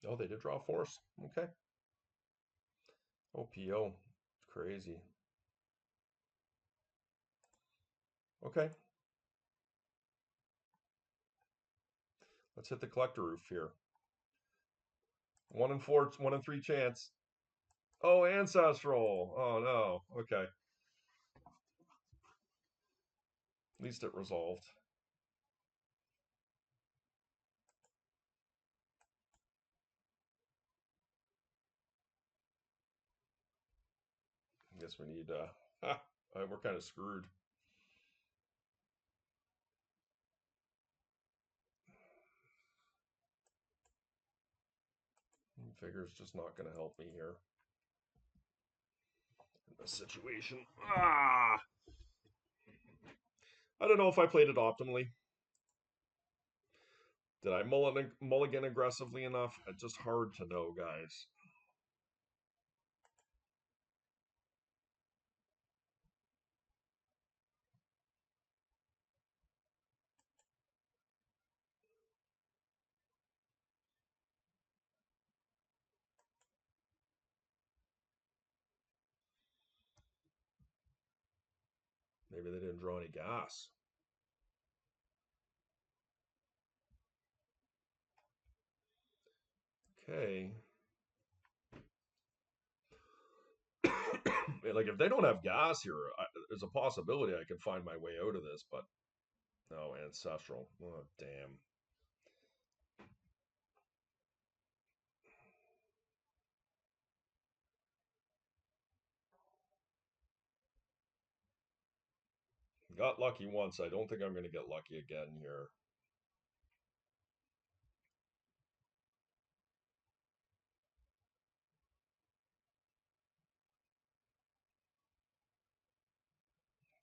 Oh, they did draw Force. Okay. Oh, PO. It's crazy. Okay. Let's hit the Collector Roof here. 1 in 4, 1 in 3 chance. Oh, Ancestral. Oh, no. Okay. At least it resolved. guess we need, we're kind of screwed. Figure's just not going to help me here in this situation. Ah! I don't know if I played it optimally. Did I mulligan aggressively enough? It's just hard to know, guys. Maybe they didn't draw any gas. Okay. Like, if they don't have gas here, there's a possibility I could find my way out of this, but no, Ancestral. Oh, damn. Got lucky once. I don't think I'm going to get lucky again here.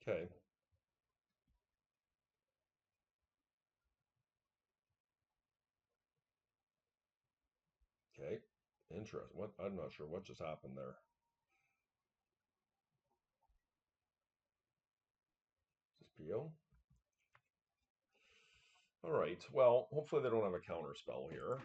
Okay. Okay. Interesting. What? I'm not sure what just happened there. Is this PO? All right. Well, hopefully they don't have a counter spell here.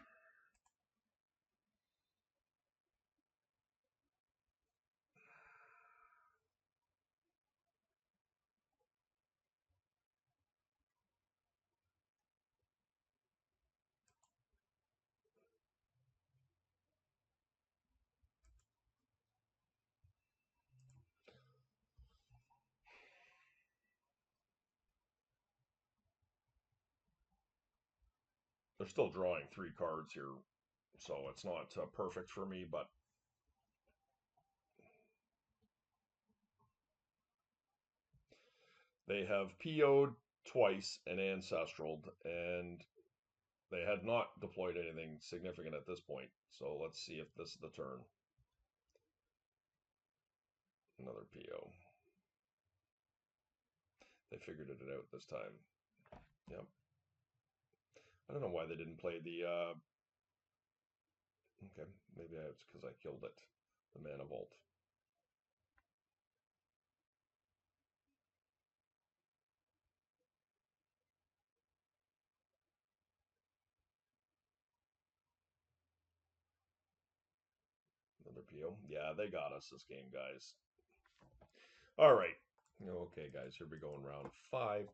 They're still drawing 3 cards here, so it's not perfect for me, but they have PO'd twice and Ancestraled, and they had not deployed anything significant at this point. So let's see if this is the turn. Another PO. They figured it out this time. Yep. I don't know why they didn't play the, okay, maybe it's because I killed it. The Mana Vault. Another PO. Yeah, they got us this game, guys. All right. Okay, guys, here we go in round 5.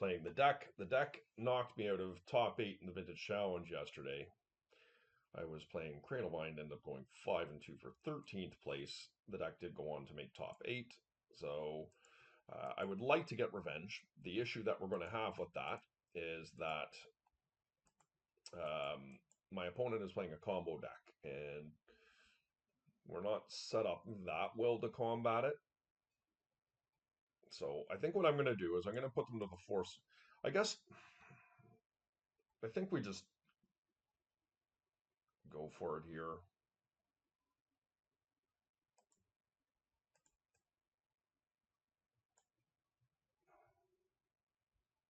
Playing the deck. The deck knocked me out of top 8 in the Vintage Challenge yesterday. I was playing Cradlebind, ended up going 5 and 2 for 13th place. The deck did go on to make top 8, so I would like to get revenge. The issue that we're going to have with that is that my opponent is playing a combo deck, and we're not set up that well to combat it. So I think what I'm going to do is I'm going to put them to the force. I guess I think we just go for it here.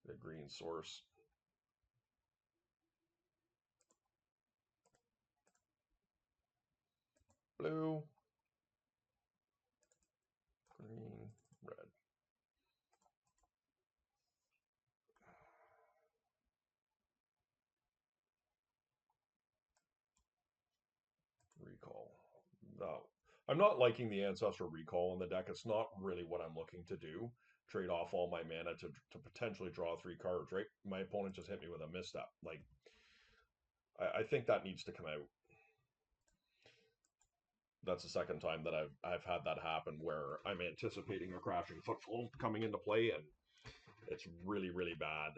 The green source. Blue. Green. Red. Recall. No. I'm not liking the Ancestral Recall in the deck. It's not really what I'm looking to do. Trade off all my mana to potentially draw 3 cards, right? My opponent just hit me with a misstep. Like, I think that needs to come out. That's the second time that I've had that happen where I'm anticipating a crashing footfall coming into play, and it's really, really bad.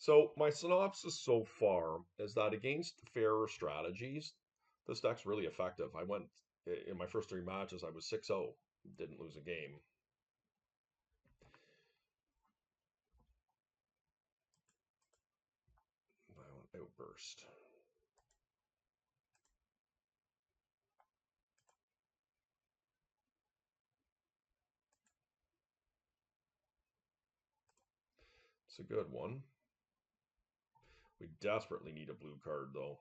So my synopsis so far is that against fairer strategies, this deck's really effective. I went in my first three matches, I was 6-0, didn't lose a game. Violent Outburst. It's a good one. We desperately need a blue card, though.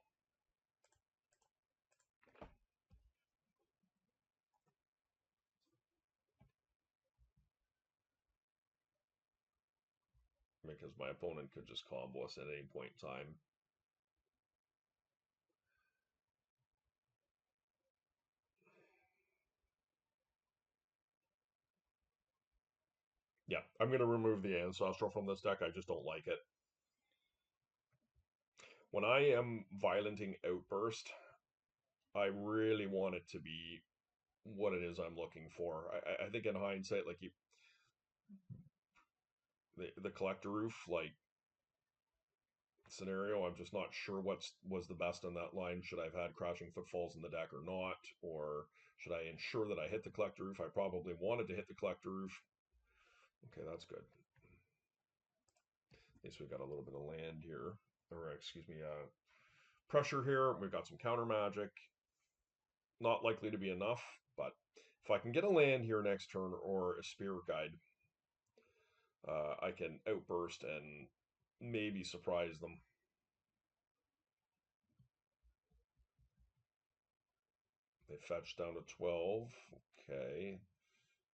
Because my opponent could just combo us at any point in time. Yeah, I'm going to remove the Ancestral from this deck. I just don't like it. When I am violenting Outburst, I really want it to be what it is I'm looking for. I think in hindsight, like the Collector Roof like scenario, I'm just not sure what was the best on that line. Should I have had Crashing Footfalls in the deck or not? Or should I ensure that I hit the Collector Roof? I probably wanted to hit the Collector Roof. Okay, that's good. At least we got a little bit of land here. Or, excuse me, pressure here. We've got some counter magic. Not likely to be enough, but if I can get a land here next turn or a Spirit Guide, I can outburst and maybe surprise them. They fetch down to 12. Okay.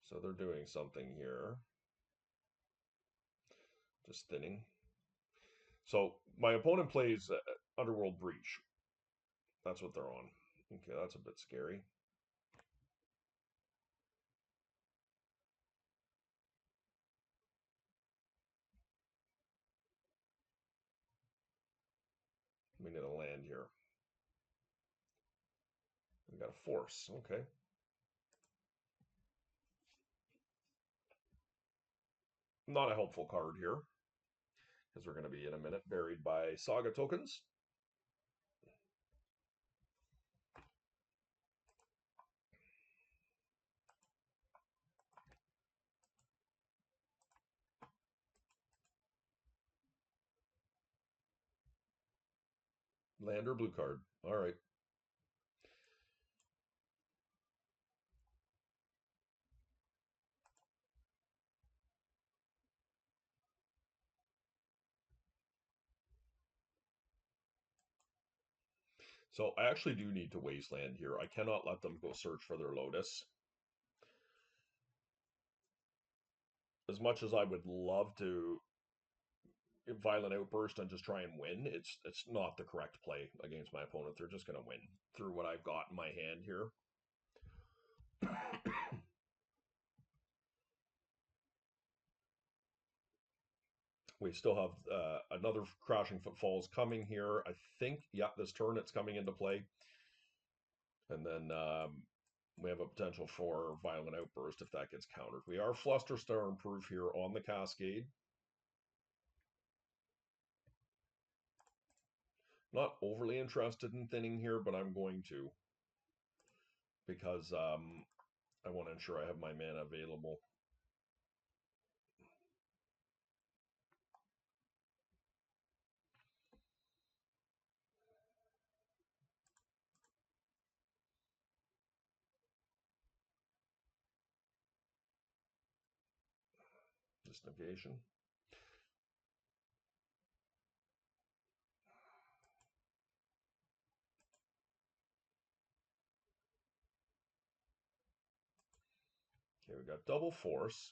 So they're doing something here. Just thinning. So my opponent plays Underworld Breach. That's what they're on. Okay, that's a bit scary. We need a land here. We got a force. Okay. Not a helpful card here, because we're going to be in a minute buried by Saga tokens. Land or blue card. All right. So I actually do need to wasteland here. I cannot let them go search for their Lotus. As much as I would love to violent outburst and just try and win, it's not the correct play against my opponent. They're just going to win through what I've got in my hand here. We still have another Crashing Footfalls coming here. I think, yeah, this turn it's coming into play. And then we have a potential for Violent Outburst if that gets countered. We are Flusterstorm proof here on the Cascade. Not overly interested in thinning here, but I'm going to. Because I want to ensure I have my mana available. Just negation. Okay, we got double force.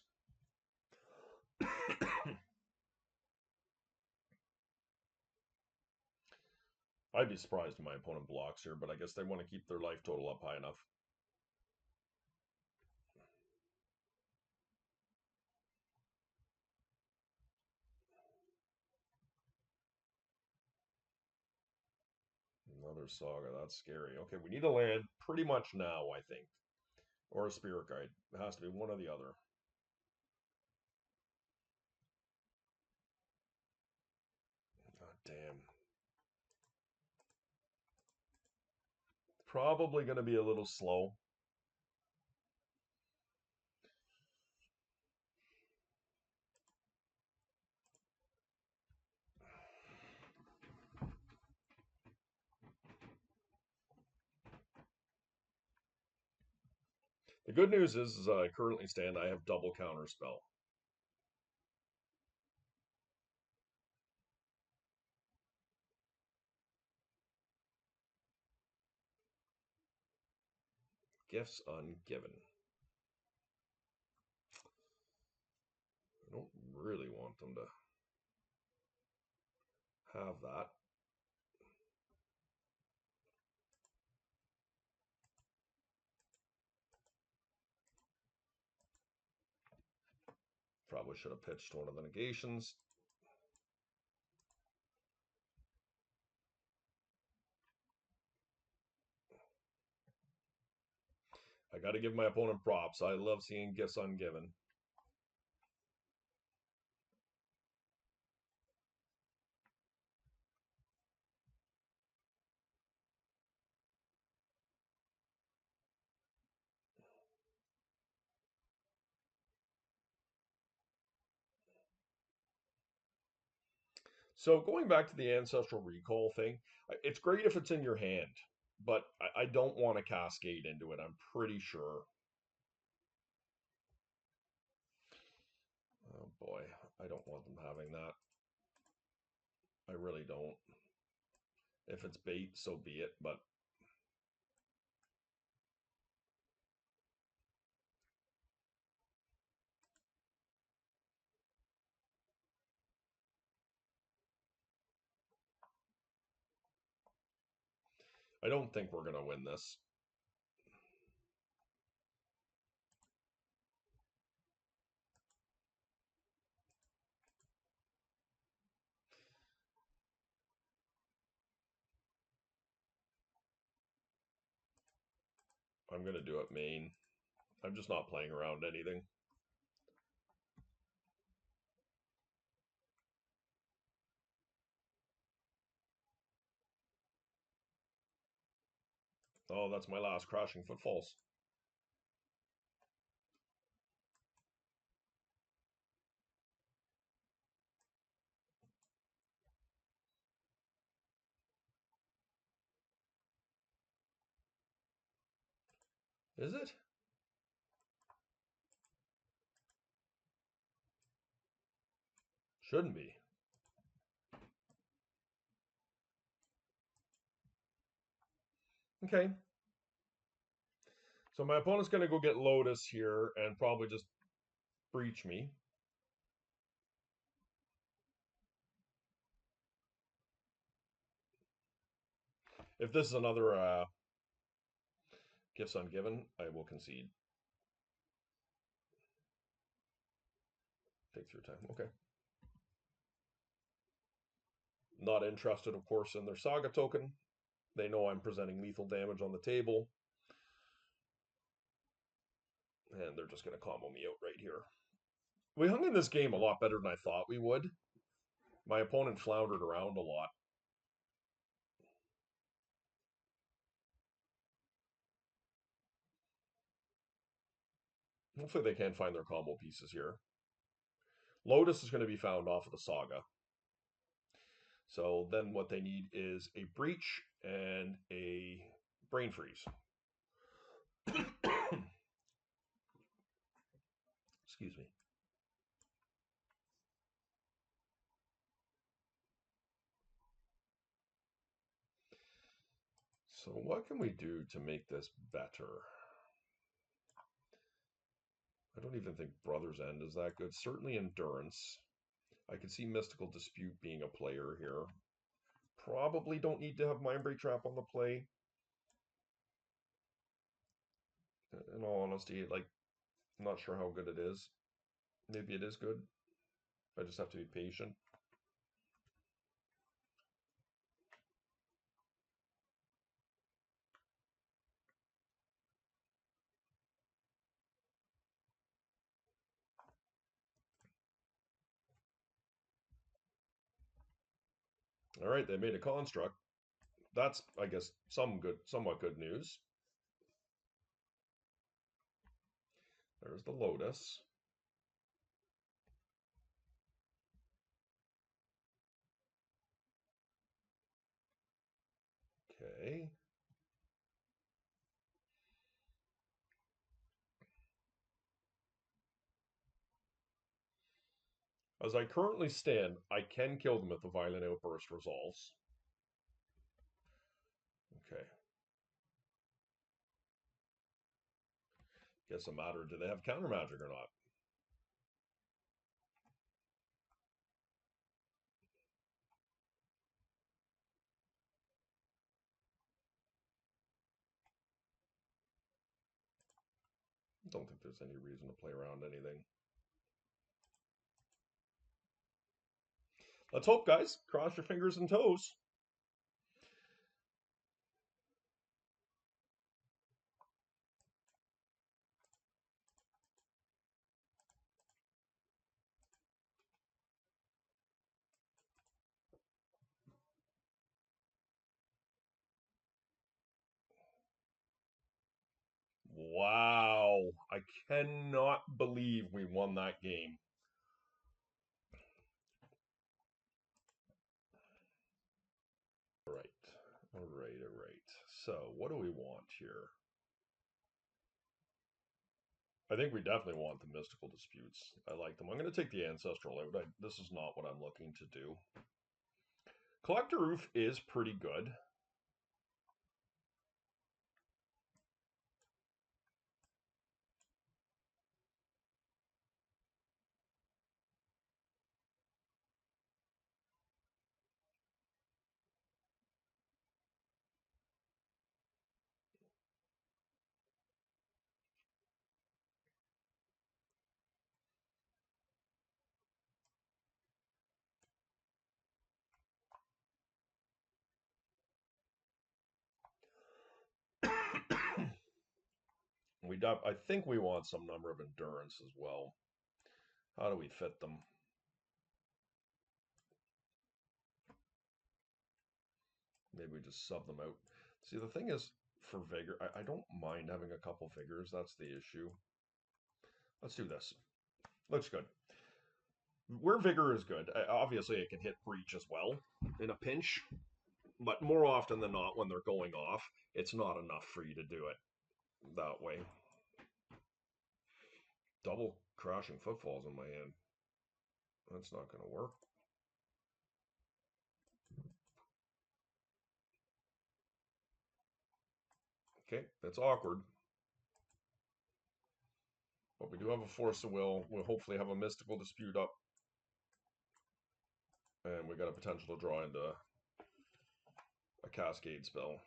I'd be surprised if my opponent blocks here, but I guess they want to keep their life total up high enough. Another Saga, that's scary. Okay, we need a land pretty much now, I think. Or a Spirit Guide. It has to be one or the other. Damn. Probably going to be a little slow. The good news is I currently stand, I have double counter spell. Gifts ungiven. I don't really want them to have that. Probably should have pitched one of the negations. I got to give my opponent props. I love seeing gifts ungiven. So going back to the Ancestral Recall thing, it's great if it's in your hand, but I don't want to cascade into it, I'm pretty sure. Oh boy, I don't want them having that. I really don't. If it's bait, so be it, but I don't think we're going to win this. I'm going to do it main. I'm just not playing around anything. Oh, that's my last Crashing Footfalls. Is it? Shouldn't be. Okay. So my opponent's going to go get Lotus here and probably just breach me. If this is another Gifts Ungiven, I will concede. Takes your time. Okay. Not interested, of course, in their Saga token. They know I'm presenting lethal damage on the table. And they're just going to combo me out right here. We hung in this game a lot better than I thought we would. My opponent floundered around a lot. Hopefully they can find their combo pieces here. Lotus is going to be found off of the Saga. So then what they need is a Breach and a Brain Freeze. Excuse me. So what can we do to make this better? I don't even think Brother's End is that good. Certainly Endurance. I could see Mystical Dispute being a player here. Probably don't need to have Mindbreak Trap on the play. In all honesty, like, I'm not sure how good it is. Maybe it is good. I just have to be patient. All right, they made a construct. That's, I guess, somewhat good news. There's the Lotus. Okay. As I currently stand, I can kill them if the Violent Outburst resolves. Okay. Guess it matter, do they have counter magic or not? Don't think there's any reason to play around anything. Let's hope, guys. Cross your fingers and toes. Wow. I cannot believe we won that game. All right. All right. All right. So, what do we want here? I think we definitely want the mystical disputes. I like them. I'm going to take the ancestral out. This is not what I'm looking to do. Collector Roof is pretty good. I think we want some number of endurance as well. How do we fit them? Maybe we just sub them out. See, the thing is, for Vigor, I don't mind having a couple Vigors. That's the issue. Let's do this. Looks good. Where Vigor is good, obviously it can hit Breach as well in a pinch. But more often than not, when they're going off, it's not enough for you to do it that way. Double Crashing Footfalls in my hand. That's not going to work. Okay, that's awkward. But we do have a Force of Will. We'll hopefully have a Mystical Dispute up. And we got a potential to draw into a Cascade spell.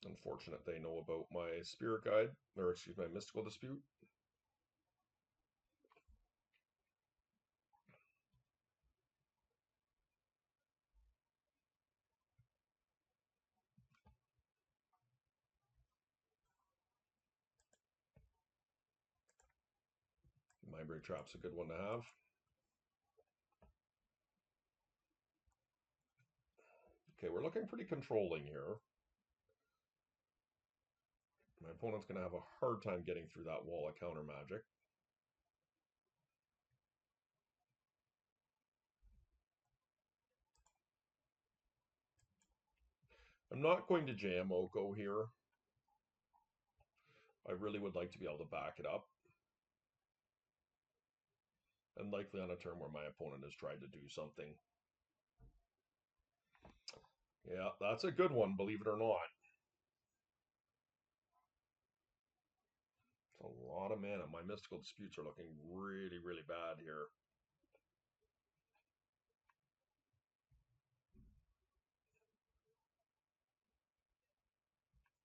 Unfortunate they know about my Spirit Guide, or excuse me, Mystical Dispute. Mindbreak Trap's a good one to have. Okay, we're looking pretty controlling here. My opponent's going to have a hard time getting through that wall of counter magic. I'm not going to jam Oko here. I really would like to be able to back it up. And likely on a turn where my opponent has tried to do something. Yeah, that's a good one, believe it or not. It's a lot of mana. My Mystical Disputes are looking really, really bad here.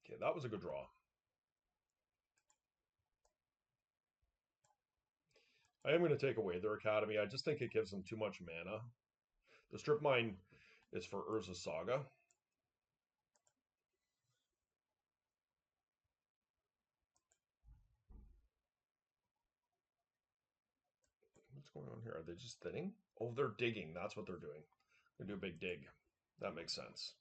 Okay, that was a good draw. I am going to take away their Academy. I just think it gives them too much mana. The Strip Mine is for Urza's Saga. What's going on here? Are they just thinning? Oh, they're digging. That's what they're doing. They do a big dig. That makes sense.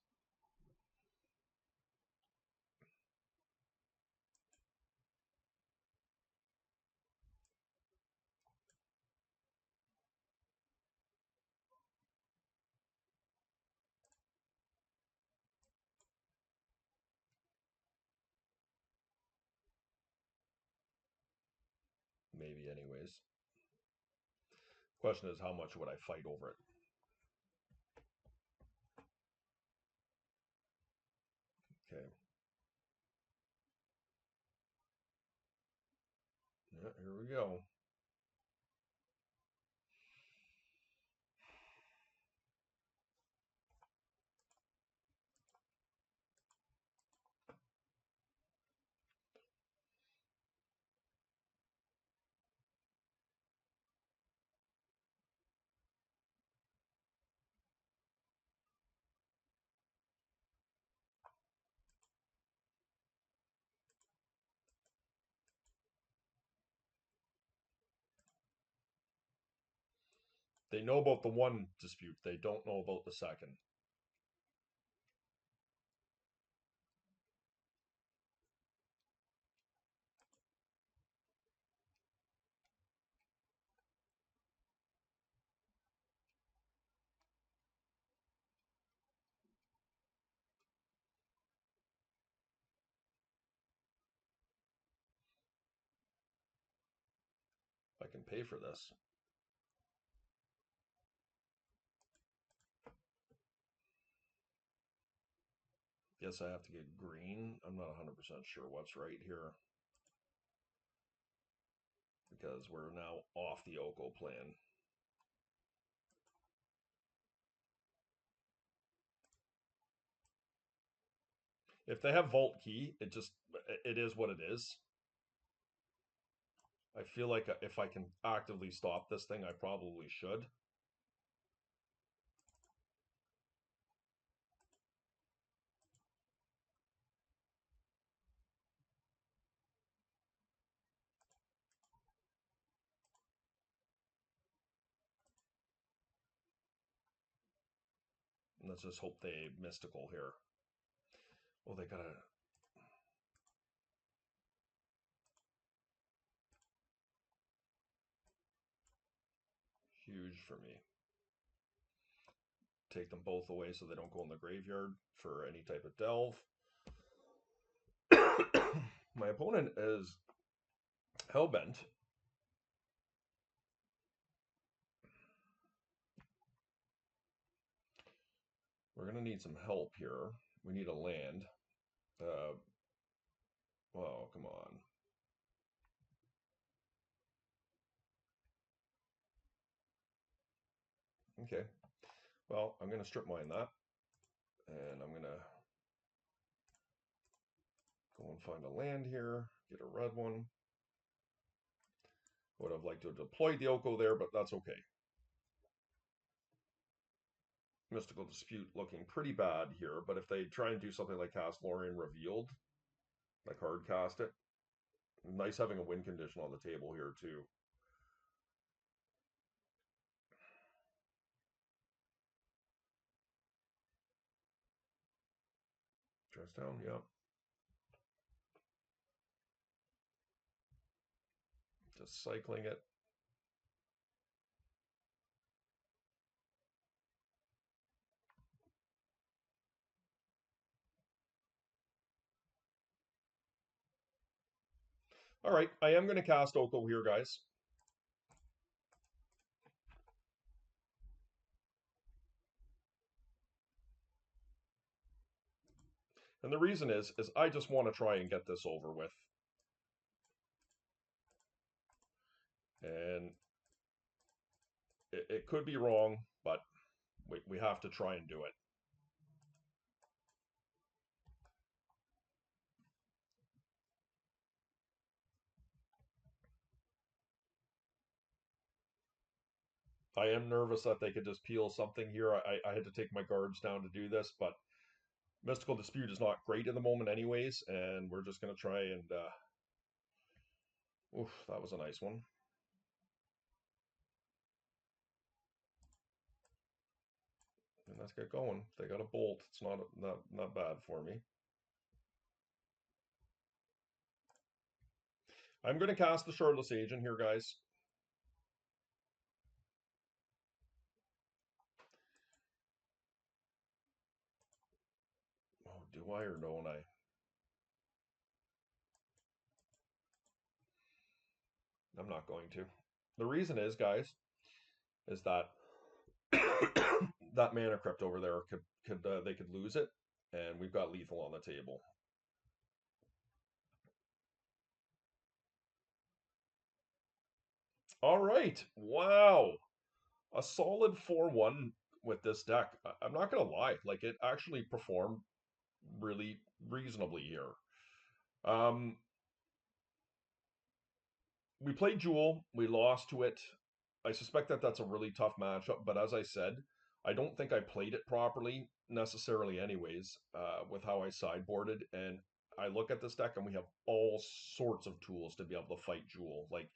Maybe anyways. Question is, how much would I fight over it? Okay. Yeah, here we go. They know about the one dispute. They don't know about the second. I can pay for this. Guess I have to get green. I'm not 100% sure what's right here because we're now off the Oko plan. If they have Vault Key, it is what it is. I feel like if I can actively stop this thing, I probably should. Let's just hope they mystical here. Oh, they got a huge for me. Take them both away so they don't go in the graveyard for any type of delve. My opponent is hellbent. We're going to need some help here. We need a land. Oh, come on. Okay. Well, I'm going to strip mine that. And I'm going to go and find a land here. Get a red one. Would have liked to have deployed the Oko there, but that's okay. Mystical Dispute looking pretty bad here, but if they try and do something like cast Lorien Revealed, like hard cast it, nice having a win condition on the table here too. Dress down, yep. Just cycling it. All right, I am going to cast Oko here, guys. And the reason is I just want to try and get this over with. And it could be wrong, but we have to try and do it. I am nervous that they could just peel something here. I had to take my guards down to do this, but Mystical Dispute is not great at the moment anyways, and we're just going to try and... oof, that was a nice one. let's get going. They got a bolt. It's not bad for me. I'm going to cast the Shardless Agent here, guys. Oh, do I or don't I? I'm not going to. The reason is, guys, is that that mana crypt over there could they could lose it, and we've got lethal on the table. All right, wow, a solid 4-1 with this deck. I'm not gonna lie, like it actually performed really reasonably here. Um, we played Jewel, we lost to it. I suspect that that's a really tough matchup, but as I said, I don't think I played it properly necessarily, anyways, with how I sideboarded. And I look at this deck, and we have all sorts of tools to be able to fight Jewel. Like,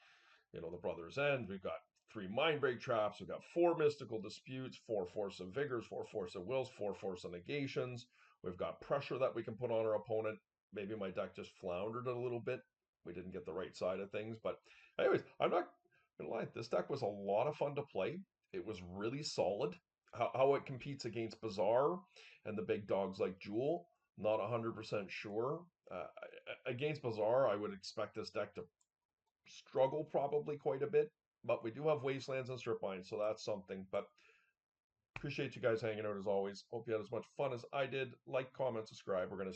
the Brother's End, we've got 3 Mindbreak Traps, we've got 4 Mystical Disputes, 4 Force of Vigors, 4 Force of Wills, 4 Force of Negations. We've got pressure that we can put on our opponent. Maybe my deck just floundered a little bit. We didn't get the right side of things. But anyways, I'm not gonna lie, this deck was a lot of fun to play. It was really solid. How it competes against Bazaar and the big dogs like Jewel, not 100% sure. Against Bazaar, I would expect this deck to struggle probably quite a bit, but we do have Wastelands and Strip Mines, so that's something. But appreciate you guys hanging out as always. Hope you had as much fun as I did. Like, comment, subscribe. We're going to